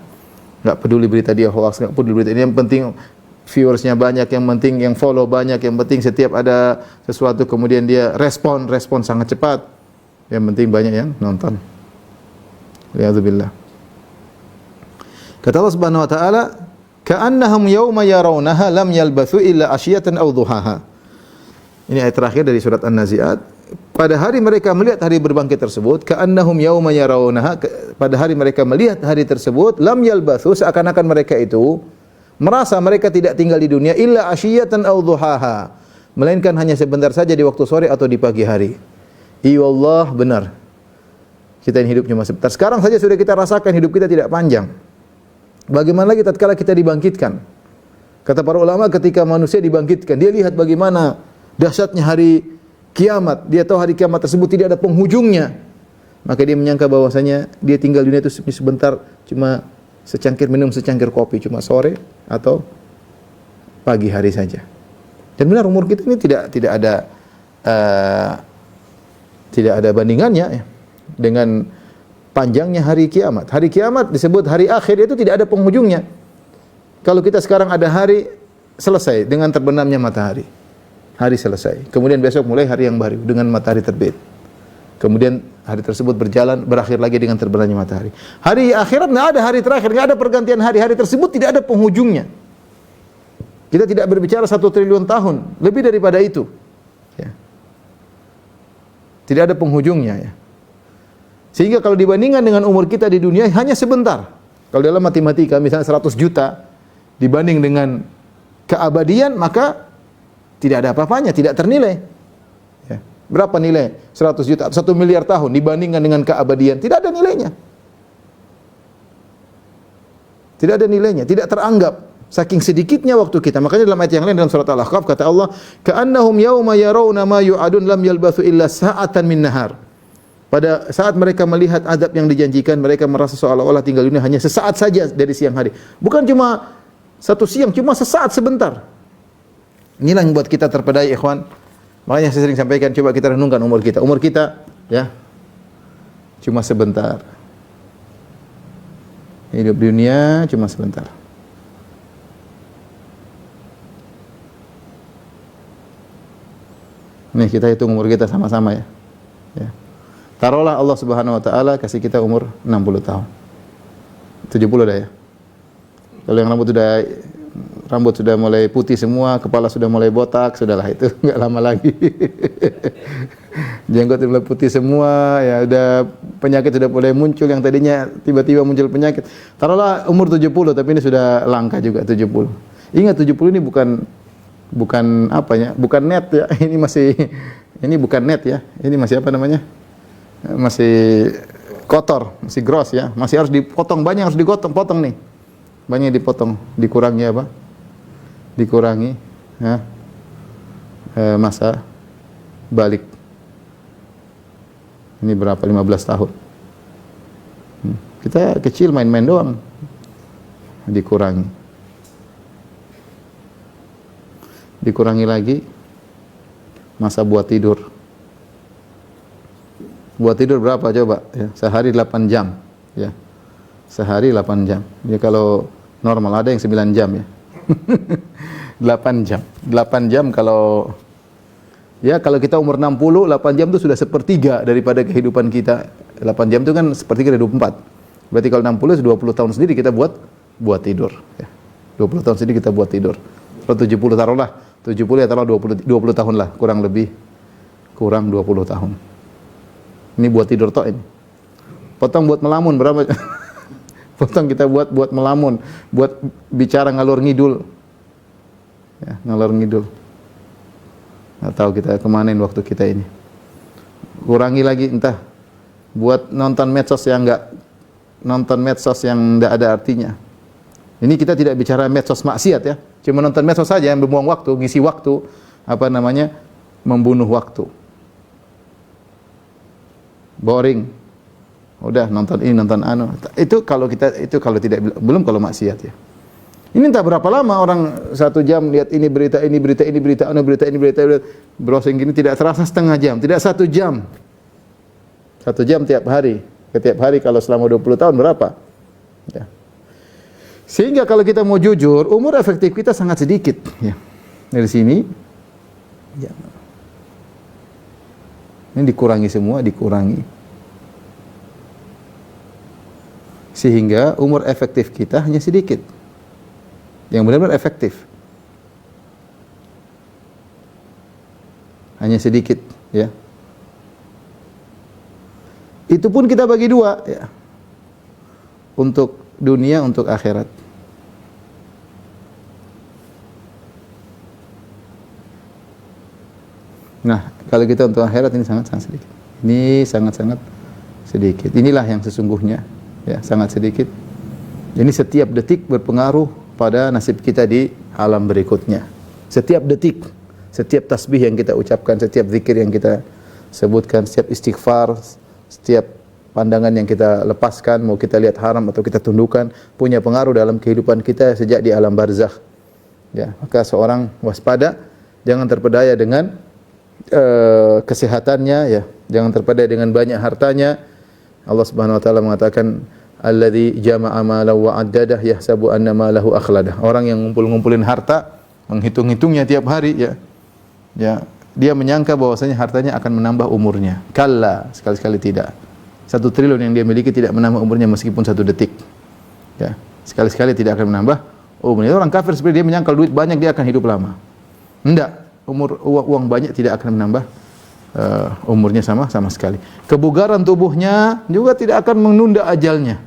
Enggak peduli berita dia hoax, enggak peduli berita ini, yang penting viewersnya banyak, yang penting yang follow banyak, yang penting setiap ada sesuatu kemudian dia respon sangat cepat. Yang penting banyak yang nonton. Li'adzubillah. Kata Allah Subhanahu wa taala, ka'annahum yawma yarawnaha lam yalbathu illa asyiyatan aw duhaha. Ini ayat terakhir dari surat An-Nazi'at. Pada hari mereka melihat hari berbangkit tersebut, ka'annahum yawma yarawnaha, pada hari mereka melihat hari tersebut, lam yalbathu, seakan-akan mereka itu merasa mereka tidak tinggal di dunia illa asyiyatan aw duhaha, melainkan hanya sebentar saja di waktu sore atau di pagi hari. Iya Allah, benar. Kita ini hidup cuma sebentar. Sekarang saja sudah kita rasakan hidup kita tidak panjang. Bagaimana lagi tatkala kita dibangkitkan? Kata para ulama, ketika manusia dibangkitkan, dia lihat bagaimana dahsyatnya hari kiamat. Dia tahu hari kiamat tersebut tidak ada penghujungnya. Maka dia menyangka bahwasanya dia tinggal di dunia itu sebentar, cuma minum secangkir kopi, cuma sore atau pagi hari saja. Dan benar, umur kita ini tidak ada bandingannya ya, dengan panjangnya hari kiamat. Hari kiamat disebut hari akhir, itu tidak ada penghujungnya. Kalau kita sekarang ada hari, selesai dengan terbenamnya matahari. Hari selesai. Kemudian besok mulai hari yang baru dengan matahari terbit. Kemudian hari tersebut berakhir lagi dengan terbenamnya matahari. Hari akhirat enggak ada hari terakhir, enggak ada pergantian hari. Hari tersebut tidak ada penghujungnya. Kita tidak berbicara 1 triliun tahun, lebih daripada itu. Ya. Tidak ada penghujungnya ya. Sehingga kalau dibandingkan dengan umur kita di dunia hanya sebentar. Kalau dalam matematika misalnya 100 juta dibanding dengan keabadian, maka tidak ada apa-apanya, tidak ternilai. Ya. Berapa nilai? 100 juta, 1 miliar tahun dibandingkan dengan keabadian, tidak ada nilainya. Tidak ada nilainya, tidak teranggap. Saking sedikitnya waktu kita. Makanya dalam ayat yang lain dalam surat Al-Ahqaf kata Allah, "Ka'annahum yauma yarawna ma yu'adun lam yalbathu illa sa'atan min nahar." Pada saat mereka melihat azab yang dijanjikan, mereka merasa seolah-olah tinggal dunia hanya sesaat saja dari siang hari. Bukan cuma satu siang, cuma sesaat sebentar. Inilah yang buat kita terpedaya, ikhwan. Makanya saya sering sampaikan, coba kita renungkan umur kita. Umur kita, ya, cuma sebentar. Hidup dunia cuma sebentar. Nih kita hitung umur kita sama-sama ya. Ya. Taruhlah Allah Subhanahu wa taala kasih kita umur 60 tahun. 70 dah ya. Kalau yang rambut sudah mulai putih semua, kepala sudah mulai botak, sudahlah itu enggak lama lagi. Jenggot sudah mulai putih semua, ya udah penyakit sudah mulai muncul yang tadinya tiba-tiba muncul penyakit. Taruhlah umur 70 tapi ini sudah langka juga 70. Ingat 70 ini bukan apa ya? Bukan net ya. Ini bukan net ya. Ini masih apa namanya? Masih kotor, masih gross ya. Masih harus dipotong, banyak harus potong nih. Banyak dipotong, dikurangi apa? Dikurangi ya, masa balik. Ini berapa? 15 tahun. Kita kecil main-main doang. Dikurangi. Dikurangi lagi masa buat tidur. Buat tidur berapa coba? Ya, sehari 8 jam. Ya. Sehari 8 jam. Ya kalau normal ada yang 9 jam ya. 8 jam. 8 jam kalau kita umur 60, 8 jam itu sudah sepertiga daripada kehidupan kita. 8 jam itu kan sepertiga dari 24. Berarti kalau 60 20 tahun sendiri kita buat tidur ya. 20 tahun sendiri kita buat tidur. Kalau 70 taruhlah 70 ya taruhlah 20 tahun lah, kurang 20 tahun. Ini buat tidur tok ini. Potong buat melamun berapa? Potong kita buat melamun, buat bicara ngalor ngidul. Ya, ngalor ngidul. Nggak tahu kita kemanin waktu kita ini. Kurangi lagi entah buat nonton medsos yang enggak ada artinya. Ini kita tidak bicara medsos maksiat ya. Cuma nonton medsos saja yang membuang waktu, ngisi waktu, membunuh waktu. Boring. Udah nonton ini, nonton anu. Itu kalau belum kalau maksiat ya. Ini entah berapa lama orang 1 jam lihat ini berita, browsing gini tidak terasa setengah jam, tidak 1 jam. 1 jam tiap hari. Setiap hari kalau selama 20 tahun berapa? Ya. Sehingga kalau kita mau jujur, umur efektif kita sangat sedikit ya. Dari sini ya. Ini dikurangi semua, sehingga umur efektif kita hanya sedikit. Yang benar-benar efektif hanya sedikit ya. Itu pun kita bagi 2 ya. Untuk dunia, untuk akhirat. Nah, kalau kita untuk akhirat ini sangat-sangat sedikit. Ini sangat-sangat sedikit. Inilah yang sesungguhnya ya, sangat sedikit. Ini setiap detik berpengaruh pada nasib kita di alam berikutnya. Setiap detik, setiap tasbih yang kita ucapkan, setiap zikir yang kita sebutkan, setiap istighfar, setiap pandangan yang kita lepaskan, mau kita lihat haram atau kita tundukkan, punya pengaruh dalam kehidupan kita sejak di alam barzakh. Ya, maka seorang waspada, jangan terpedaya dengan kesehatannya ya, jangan terpedaya dengan banyak hartanya. Allah Subhanahu wa taala mengatakan alladzi jama'a malahu wa 'addadah yahsabu anna malahu akhladah. Orang yang ngumpul-ngumpulin harta, menghitung-hitungnya tiap hari ya. Ya, dia menyangka bahwasanya hartanya akan menambah umurnya. Kalla, sekali-sekali tidak. 1 triliun yang dia miliki tidak menambah umurnya meskipun 1 detik. Ya, sekali-sekali tidak akan menambah umurnya. Orang kafir seperti dia menyangka duit banyak dia akan hidup lama. Enggak, uang banyak tidak akan menambah umurnya sama sekali. Kebugaran tubuhnya juga tidak akan menunda ajalnya.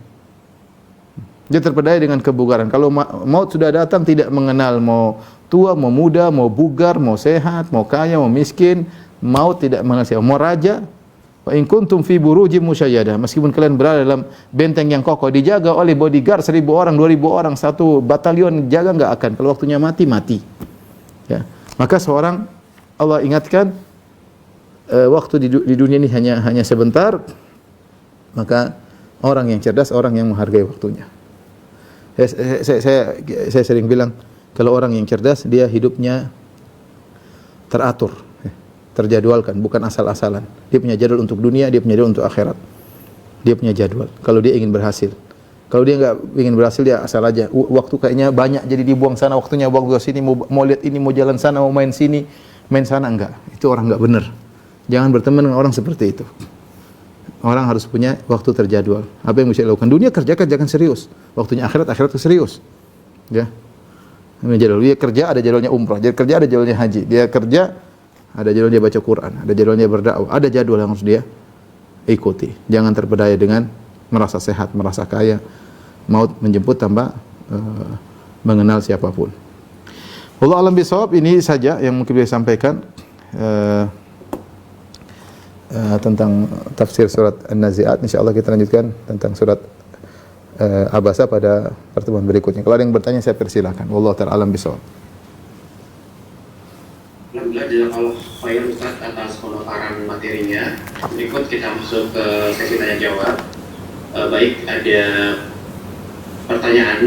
Dia terpedaya dengan kebugaran. Kalau maut sudah datang tidak mengenal mau tua, mau muda, mau bugar, mau sehat, mau kaya, mau miskin, mau tidak mengenal siapa, mau raja. Wa in kuntum fi burujim musyayyadah, meskipun kalian berada dalam benteng yang kokoh, dijaga oleh bodyguard 1.000 orang, 2.000 orang, satu batalion jaga, enggak akan. Kalau waktunya mati, mati. Ya. Maka seorang, Allah ingatkan, waktu di dunia ini hanya sebentar. Maka orang yang cerdas, orang yang menghargai waktunya. Saya sering bilang, kalau orang yang cerdas, dia hidupnya teratur, terjadwalkan, bukan asal-asalan. Dia punya jadwal untuk dunia, dia punya jadwal untuk akhirat. Dia punya jadwal. Kalau dia ingin berhasil, kalau dia enggak ingin berhasil, dia asal aja. Waktu kayaknya banyak, jadi dibuang sana, waktunya buang ke sini, mau lihat ini, mau jalan sana, mau main sini, main sana, enggak. Itu orang enggak benar. Jangan berteman dengan orang seperti itu. Orang harus punya waktu terjadwal. Apa yang bisa dilakukan? Dunia kerjakan serius. Waktunya akhirat serius. Ya. Jadwal dia kerja, ada jadwalnya umrah. Dia kerja, ada jadwalnya haji. Dia kerja, ada jadwalnya baca Quran, ada jadwalnya berdakwah, ada jadwal yang harus dia ikuti. Jangan terpedaya dengan merasa sehat, merasa kaya. Maut menjemput tanpa mengenal siapapun. Wallahu a'lam bishawab. Ini saja yang mungkin bisa sampaikan tentang tafsir surat An-Nazi'at. Insyaallah kita lanjutkan tentang surat Abasa pada pertemuan berikutnya. Kalau ada yang bertanya, saya persilakan. Wallahu ta'ala a'lam bishawab. Alhamdulillah, jazakallahu khairan Ustaz atas pemaparan materinya. Berikut kita masuk ke sesi tanya jawab. Baik, ada pertanyaan.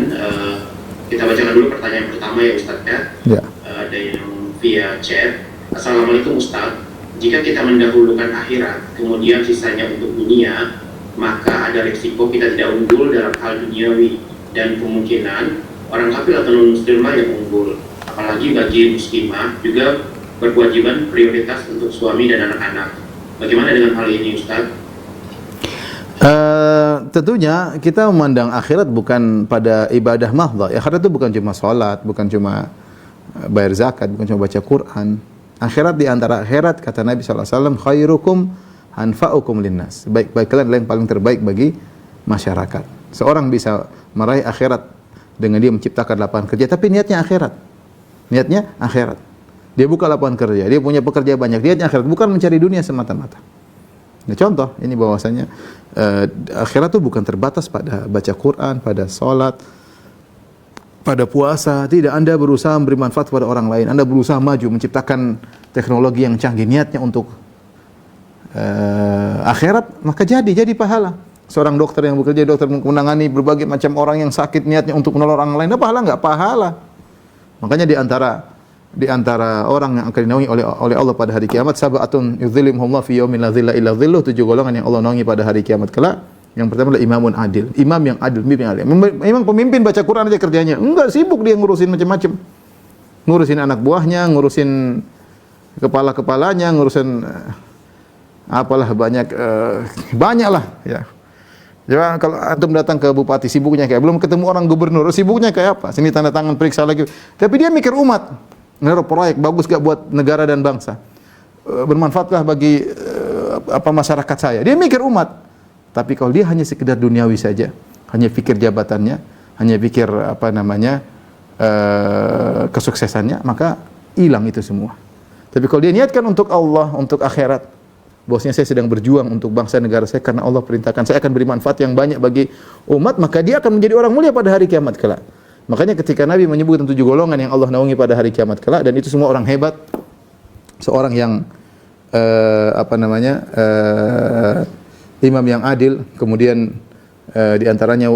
Kita bacakan dulu pertanyaan pertama ya Ustaz ya. Ya. Ada yang via chat. Assalamualaikum Ustaz. Jika kita mendahulukan akhirat, kemudian sisanya untuk dunia, maka ada risiko kita tidak unggul dalam hal duniawi dan kemungkinan orang kafir atau non-muslimah yang unggul. Apalagi bagi muslimah juga berkewajiban prioritas untuk suami dan anak-anak. Bagaimana dengan hal ini Ustaz? Tentunya kita memandang akhirat bukan pada ibadah mahdhah. Akhirat itu bukan cuma salat, bukan cuma bayar zakat, bukan cuma baca Quran. Akhirat, di antara akhirat kata Nabi sallallahu alaihi wasallam, khairukum anfa'ukum linnas. Baik kalian adalah yang paling terbaik bagi masyarakat. Seorang bisa meraih akhirat dengan dia menciptakan lapangan kerja, tapi niatnya akhirat. Niatnya akhirat. Dia buka lapangan kerja, dia punya pekerja banyak, niatnya akhirat, bukan mencari dunia semata-mata. Nah, contoh ini bahwasanya akhirat itu bukan terbatas pada baca Quran, pada salat, pada puasa. Tidak, Anda berusaha memberi manfaat kepada orang lain, Anda berusaha maju menciptakan teknologi yang canggih, niatnya untuk akhirat, maka jadi pahala. Seorang dokter yang bekerja, dokter menangani berbagai macam orang yang sakit, niatnya untuk menolong orang lain, pahala enggak? Pahala. Makanya di antara orang yang akan dinaungi oleh Allah pada hari kiamat, sab'atun yudhilluhumullahu fi yaumin la dhilla illa dhilluh, 7 golongan yang Allah naungi pada hari kiamat kelak. Yang pertama adalah imamun adil, imam yang adil, pemimpin yang adil. Memang pemimpin baca Quran aja kerjanya, enggak, sibuk dia ngurusin macam-macam. Ngurusin anak buahnya, ngurusin kepala-kepalanya, ngurusin apalah banyak lah ya. Coba kalau antum datang ke bupati, sibuknya kayak, belum ketemu orang gubernur, sibuknya kayak apa? Sini tanda tangan, periksa lagi. Tapi dia mikir umat. Naruh proyek bagus gak buat negara dan bangsa? Bermanfaatkah bagi masyarakat saya? Dia mikir umat. Tapi kalau dia hanya sekedar duniawi saja, hanya pikir jabatannya, hanya pikir kesuksesannya, maka hilang itu semua. Tapi kalau dia niatkan untuk Allah, untuk akhirat, bahwasanya saya sedang berjuang untuk bangsa negara saya karena Allah perintahkan, saya akan beri manfaat yang banyak bagi umat, maka dia akan menjadi orang mulia pada hari kiamat kelak. Makanya ketika Nabi menyebutkan 7 golongan yang Allah naungi pada hari kiamat kelak, dan itu semua orang hebat, seorang yang imam yang adil, kemudian di antaranya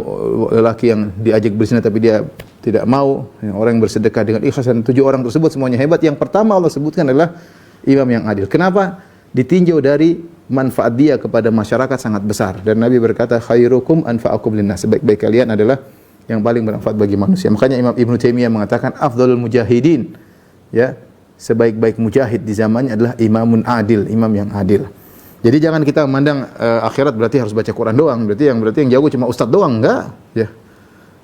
lelaki yang diajak berzina tapi dia tidak mau, orang yang bersedekah dengan ikhlas, dan 7 orang tersebut semuanya hebat. Yang pertama Allah sebutkan adalah imam yang adil. Kenapa? Ditinjau dari manfaat dia kepada masyarakat sangat besar, dan Nabi berkata khairukum anfa'ukum linnas, sebaik-baik kalian adalah yang paling bermanfaat bagi manusia. Makanya Imam Ibnu Taimiyah mengatakan afdhalul mujahidin, ya, sebaik-baik mujahid di zamannya adalah imamun adil, imam yang adil. Jadi jangan kita memandang akhirat berarti harus baca Quran doang, berarti yang jago cuma ustaz doang, enggak, ya.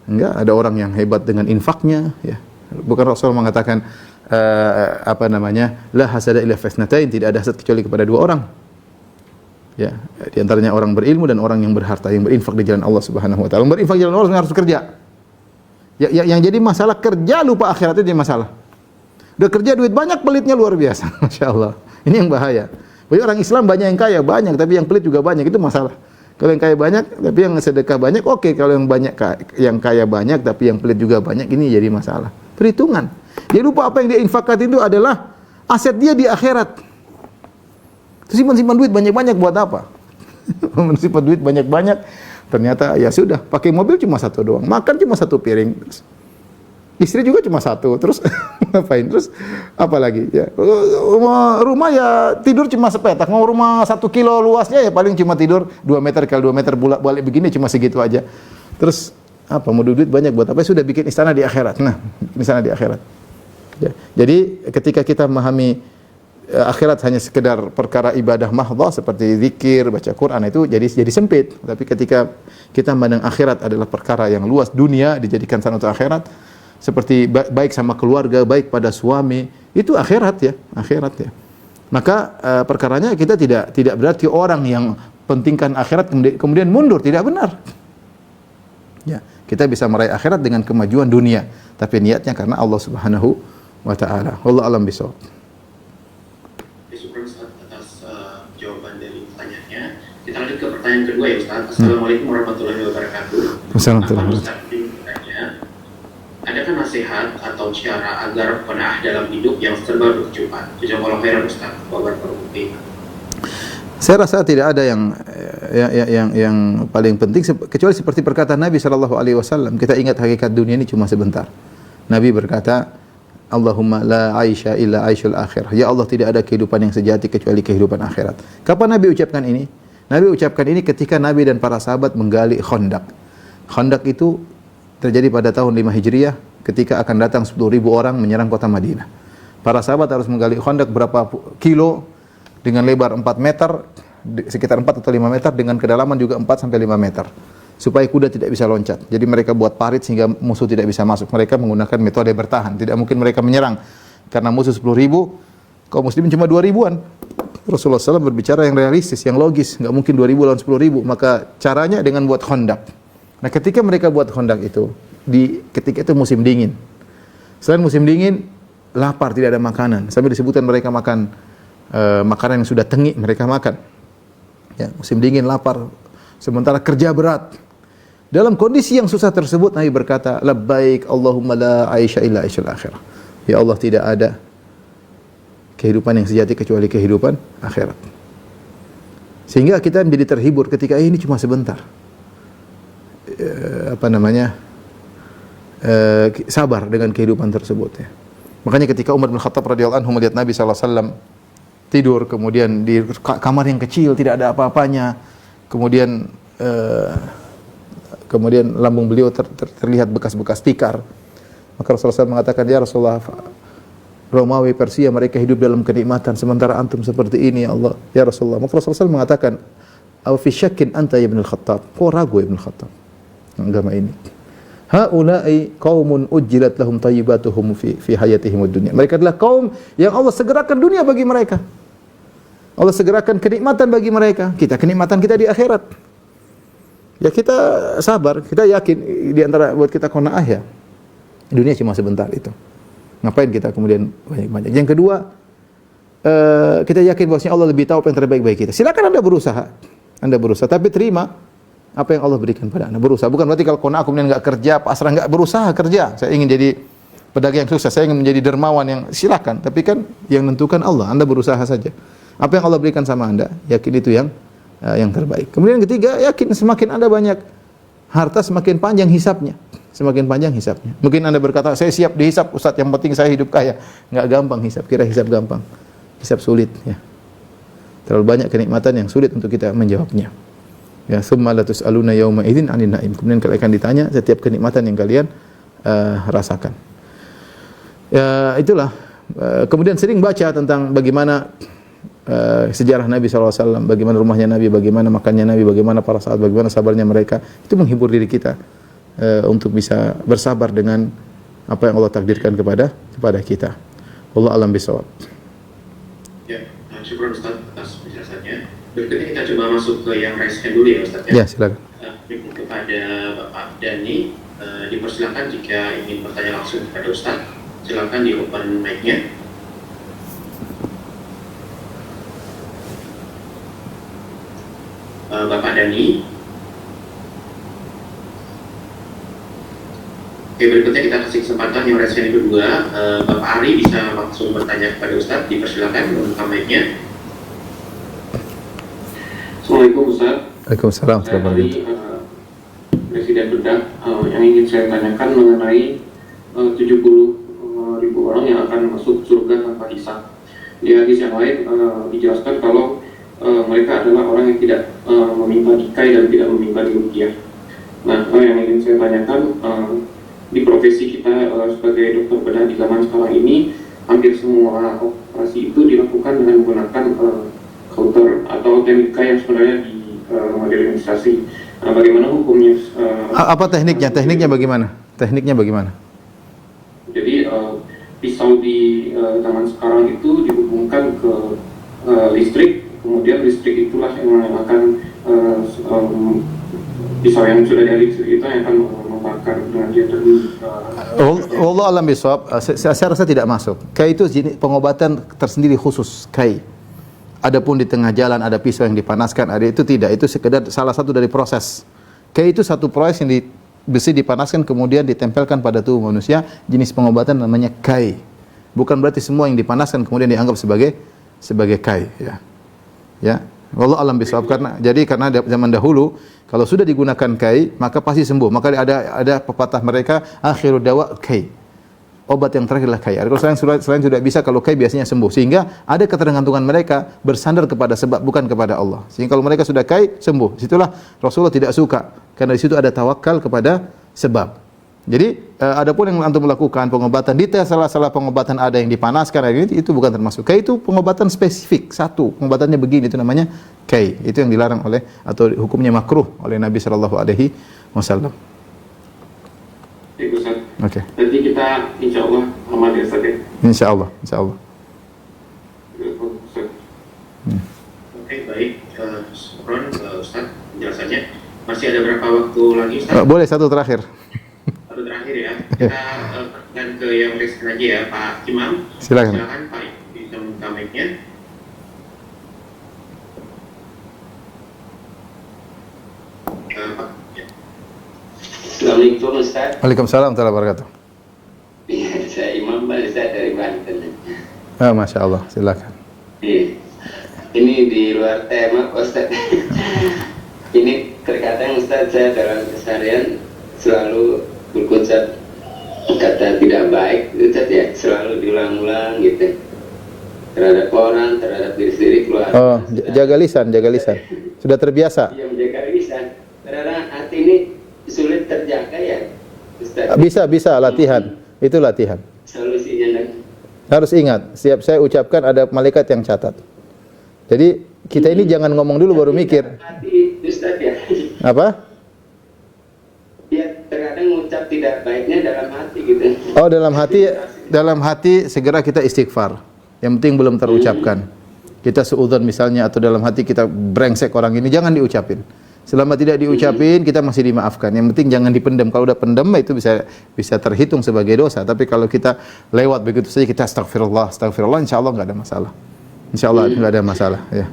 Enggak, ada orang yang hebat dengan infaknya, ya. Bukan Rasul mengatakan la hasada illa fasnatain, tidak ada hasad kecuali kepada 2 orang. Ya, di antaranya orang berilmu dan orang yang berharta, yang berinfak di jalan Allah Subhanahu wa taala. Berinfak di jalan Allah harus kerja. Ya, yang jadi masalah kerja lupa akhirat itu jadi masalah. Udah kerja duit banyak, pelitnya luar biasa. Masya Allah. Ini yang bahaya. Jadi orang Islam banyak yang kaya, banyak, tapi yang pelit juga banyak, itu masalah. Kalau yang kaya banyak, tapi yang sedekah banyak, oke. Kalau yang banyak yang kaya banyak, tapi yang pelit juga banyak, ini jadi masalah. Perhitungan. Dia lupa apa yang dia infakkan itu adalah aset dia di akhirat. Terus simpan duit banyak-banyak buat apa? Simpan duit banyak-banyak, ternyata ya sudah, pakai mobil cuma satu doang, makan cuma satu piring. Istri juga cuma satu, terus ngapain? Terus apa lagi? Ya, rumah ya tidur cuma sepetak. Mau rumah 1 kilo luasnya ya paling cuma tidur 2 meter kali 2 meter bolak-balik begini cuma segitu aja. Terus apa? Mau duit banyak buat apa? Sudah bikin istana di akhirat. Nah, istana di akhirat. Ya. Jadi ketika kita memahami akhirat hanya sekedar perkara ibadah mahdhah seperti zikir, baca Quran, itu jadi sempit. Tapi ketika kita memandang akhirat adalah perkara yang luas, dunia dijadikan sana untuk akhirat. Seperti baik sama keluarga, baik pada suami, itu akhirat ya, akhirat ya. Maka perkaranya kita tidak berarti orang yang pentingkan akhirat kemudian mundur, tidak benar. Ya, kita bisa meraih akhirat dengan kemajuan dunia, tapi niatnya karena Allah Subhanahu wa taala. Wallahu a'lam bishawab. Syukur Ustaz atas jawaban dari pertanyaannya. Kita lanjut ke pertanyaan kedua ya Ustaz. Assalamualaikum warahmatullahi wabarakatuh. Assalamualaikum. Adakah nasihat atau cara agar qanaah dalam hidup yang serba berkecukupan? Jazakallahu khairan Ustaz. Saya rasa tidak ada yang paling penting kecuali seperti perkataan Nabi sallallahu alaihi wasallam. Kita ingat hakikat dunia ini cuma sebentar. Nabi berkata, Allahumma la aisha illa aishul akhirah. Ya Allah, tidak ada kehidupan yang sejati kecuali kehidupan akhirat. Kapan Nabi ucapkan ini? Nabi ucapkan ini ketika Nabi dan para sahabat menggali Khandaq. Khandaq itu terjadi pada tahun 5 Hijriah ketika akan datang 10.000 orang menyerang kota Madinah. Para sahabat harus menggali Khandaq berapa kilo dengan lebar 4 meter, sekitar 4 atau 5 meter, dengan kedalaman juga 4 sampai 5 meter. Supaya kuda tidak bisa loncat. Jadi mereka buat parit sehingga musuh tidak bisa masuk. Mereka menggunakan metode bertahan. Tidak mungkin mereka menyerang karena musuh 10.000, kaum muslimin cuma 2.000-an. Rasulullah SAW berbicara yang realistis, yang logis. Enggak mungkin 2.000 lawan 10.000. Maka caranya dengan buat Khandaq. Nah, ketika mereka buat Khandaq itu, ketika itu musim dingin. Selain musim dingin, lapar, tidak ada makanan. Sampai disebutkan mereka makan makanan yang sudah tengik, mereka makan. Ya, musim dingin, lapar. Sementara kerja berat. Dalam kondisi yang susah tersebut, Nabi berkata, labbaik Allahumma la aisha illa aishul akhirah. Ya Allah, tidak ada kehidupan yang sejati kecuali kehidupan akhirat. Sehingga kita menjadi terhibur ketika ini cuma sebentar. Sabar dengan kehidupan tersebut ya. Makanya ketika Umar bin Khattab radhiyallahu anhu melihat Nabi sallallahu alaihi wasallam tidur, kemudian di kamar yang kecil tidak ada apa-apanya, kemudian lambung beliau terlihat bekas-bekas tikar, maka Rasulullah SAW mengatakan, ya Rasulullah, Romawi, Persia, mereka hidup dalam kenikmatan sementara antum seperti ini, ya Allah, ya Rasulullah. Maka Rasulullah SAW mengatakan, aw fi syakkin anta ya Ibnu Khattab, kau ragu ya Ibnu Khattab agama ini. Haula'i qaumun ujjilat lahum thayyibatuhum fi hayatihim ad-dunya. Mereka adalah kaum yang Allah segerakan dunia bagi mereka. Allah segerakan kenikmatan bagi mereka. Kita kenikmatan kita di akhirat. Ya kita sabar, kita yakin di antara buat kita qanaah ya. Dunia cuma sebentar itu. Ngapain kita kemudian banyak-banyak. Yang kedua, kita yakin bahwasanya Allah lebih tahu apa yang terbaik bagi kita. Silakan Anda berusaha, tapi terima apa yang Allah berikan pada Anda. Berusaha. Bukan berarti kalau qanaah kemudian enggak kerja, pasrah, enggak berusaha kerja. Saya ingin jadi pedagang yang sukses, saya ingin menjadi dermawan yang, silakan. Tapi kan yang menentukan Allah. Anda berusaha saja. Apa yang Allah berikan sama Anda, yakin itu yang terbaik. Kemudian yang ketiga, yakin semakin Anda banyak harta, semakin panjang hisapnya. Semakin panjang hisapnya. Mungkin Anda berkata, saya siap dihisap, Ustaz, yang penting saya hidup kaya. Enggak gampang hisap, kira hisap gampang. Hisap sulit ya. Terlalu banyak kenikmatan yang sulit untuk kita menjawabnya. Ya, summa la tus'aluna yauma idzin 'anil na'im. Kemudian kalian akan ditanya setiap kenikmatan yang kalian rasakan. Ya, itulah. Kemudian sering baca tentang bagaimana sejarah Nabi SAW, bagaimana rumahnya Nabi, bagaimana makannya Nabi, bagaimana para sahabat, bagaimana sabarnya mereka. Itu menghibur diri kita untuk bisa bersabar dengan apa yang Allah takdirkan kepada kita. Wallahu a'lam bishawab. Ya, syukur Ustaz atas penjelasannya. Berikutnya kita coba masuk ke yang raise hand dulu ya Ustaz ya. Ya, silakan. Kepada Bapak Dani, dipersilakan jika ingin bertanya langsung kepada Ustaz. Silakan di open mic-nya. Bapak Dani. Oke, berikutnya kita kasih kesempatan yang resmi kedua. Bapak Ari bisa langsung bertanya kepada Ustadz. Dipersilakan membuka mic-nya. Assalamualaikum Ustadz. Waalaikumsalam. Saya dari Presiden Bedah. Yang ingin saya tanyakan mengenai 70.000 orang yang akan masuk surga tanpa hisab. Di hadis yang lain dijelaskan kalau mereka adalah orang yang tidak memimpa dikai dan tidak memimpa diruqyah. Nah, yang ingin saya tanyakan, di profesi kita sebagai dokter bedah di zaman sekarang ini, hampir semua operasi itu dilakukan dengan menggunakan counter atau teknik yang sebenarnya dimodernisasi. Nah, bagaimana hukumnya? Apa tekniknya? Tekniknya bagaimana? Tekniknya bagaimana? Jadi pisau di zaman sekarang itu dihubungkan ke listrik, kemudian listrik itulah yang akan pisau yang sudah dari listrik itu yang akan membakar dengan dia Wallahu alam bisawab. Saya rasa tidak masuk. Kai itu pengobatan tersendiri khusus kai. Adapun di tengah jalan ada pisau yang dipanaskan, ada itu tidak. Itu sekedar salah satu dari proses. Kai itu satu proses yang besi dipanaskan kemudian ditempelkan pada tubuh manusia. Jenis pengobatan namanya kai. Bukan berarti semua yang dipanaskan kemudian dianggap sebagai kai. Ya. Wallahu alam bisawab. Karena zaman dahulu kalau sudah digunakan kai maka pasti sembuh. Maka ada pepatah mereka akhiru dawa kai. Obat yang terakhir adalah kai. Kalau selain sudah bisa, kalau kai biasanya sembuh. Sehingga ada ketergantungan mereka bersandar kepada sebab bukan kepada Allah. Sehingga kalau mereka sudah kai sembuh. Situlah Rasulullah tidak suka karena di situ ada tawakal kepada sebab. Jadi adapun yang antum melakukan pengobatan di salah pengobatan ada yang dipanaskan itu bukan termasuk. Kai itu pengobatan spesifik satu. Pengobatannya begini itu namanya kai. Itu yang dilarang oleh atau hukumnya makruh oleh Nabi sallallahu alaihi wasallam. Oke. Nanti kita insya Allah aman ya Ustaz ya. Insya Allah. Oke, baik. Ron, Ustaz, penjelasannya. Masih ada berapa waktu lagi Ustaz? Boleh satu terakhir. Satu terakhir ya. Kita perhatikan ke yang resmi aja ya, Pak Imam. Silakan Pak, bisa membuka mic-nya. Pak. Assalamualaikum Ustaz. Waalaikumsalam warahmatullahi wabarakatuh. Iya, saya Imam Ustaz dari Banten. Masya Allah, silakan. Iya. Ini di luar tema Ustaz. Ini terkadang Ustaz saya dalam keseharian selalu berucap kata tidak baik, Ustaz ya, selalu diulang-ulang gitu. Terhadap orang, terhadap diri sendiri, keluarga. Oh, jaga lisan. Sudah terbiasa. Iya, menjaga lisan. Karena hati ini sulit terjaga ya, Ustaz. Bisa latihan. Itu latihan. Solusinya Harus ingat, setiap saya ucapkan ada malaikat yang catat. Jadi kita ini jangan ngomong dulu baru mikir. Hati, Ustaz ya. Apa? Ya, terkadang ucap tidak baiknya dalam hati gitu. Oh, dalam hati segera kita istighfar. Yang penting belum terucapkan. Kita suudzon misalnya atau dalam hati kita brengsek orang ini, jangan diucapin. Selama tidak diucapin, kita masih dimaafkan. Yang penting jangan dipendam. Kalau udah pendam itu bisa terhitung sebagai dosa. Tapi kalau kita lewat begitu saja, kita astagfirullah, insya Allah nggak ada masalah. Insya Allah nggak ada masalah. Ya.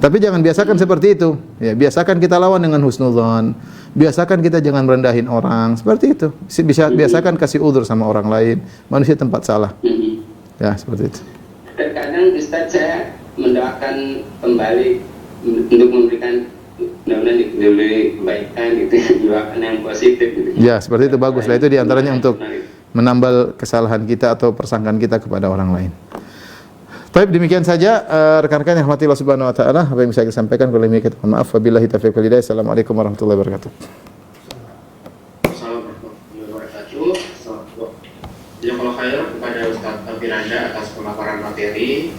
Tapi jangan biasakan seperti itu. Ya, biasakan kita lawan dengan husnudzon. Biasakan kita jangan merendahin orang. Seperti itu. Biasakan kasih udzur sama orang lain. Manusia tempat salah. Ya, seperti itu. Terkadang Ustaz saya mendoakan kembali untuk memberikan mudah-mudahan diberi kebaikan gitu, doakan yang positif gitu. Ya, seperti itu bagus lah. Itu diantaranya untuk menambal kesalahan kita atau persangkaan kita kepada orang lain. Baik, demikian saja rekan-rekan yang rahmati Allah Subhanahu wa taala, apa yang bisa saya sampaikan, kalau demikian mohon maaf. Wabillahi taufiq wal hidayah. Assalamualaikum warahmatullahi wabarakatuh. Assalamualaikum warahmatullahi wabarakatuh. Jazakallahu khairan kepada Ustaz Firanda atas pemaparan materi.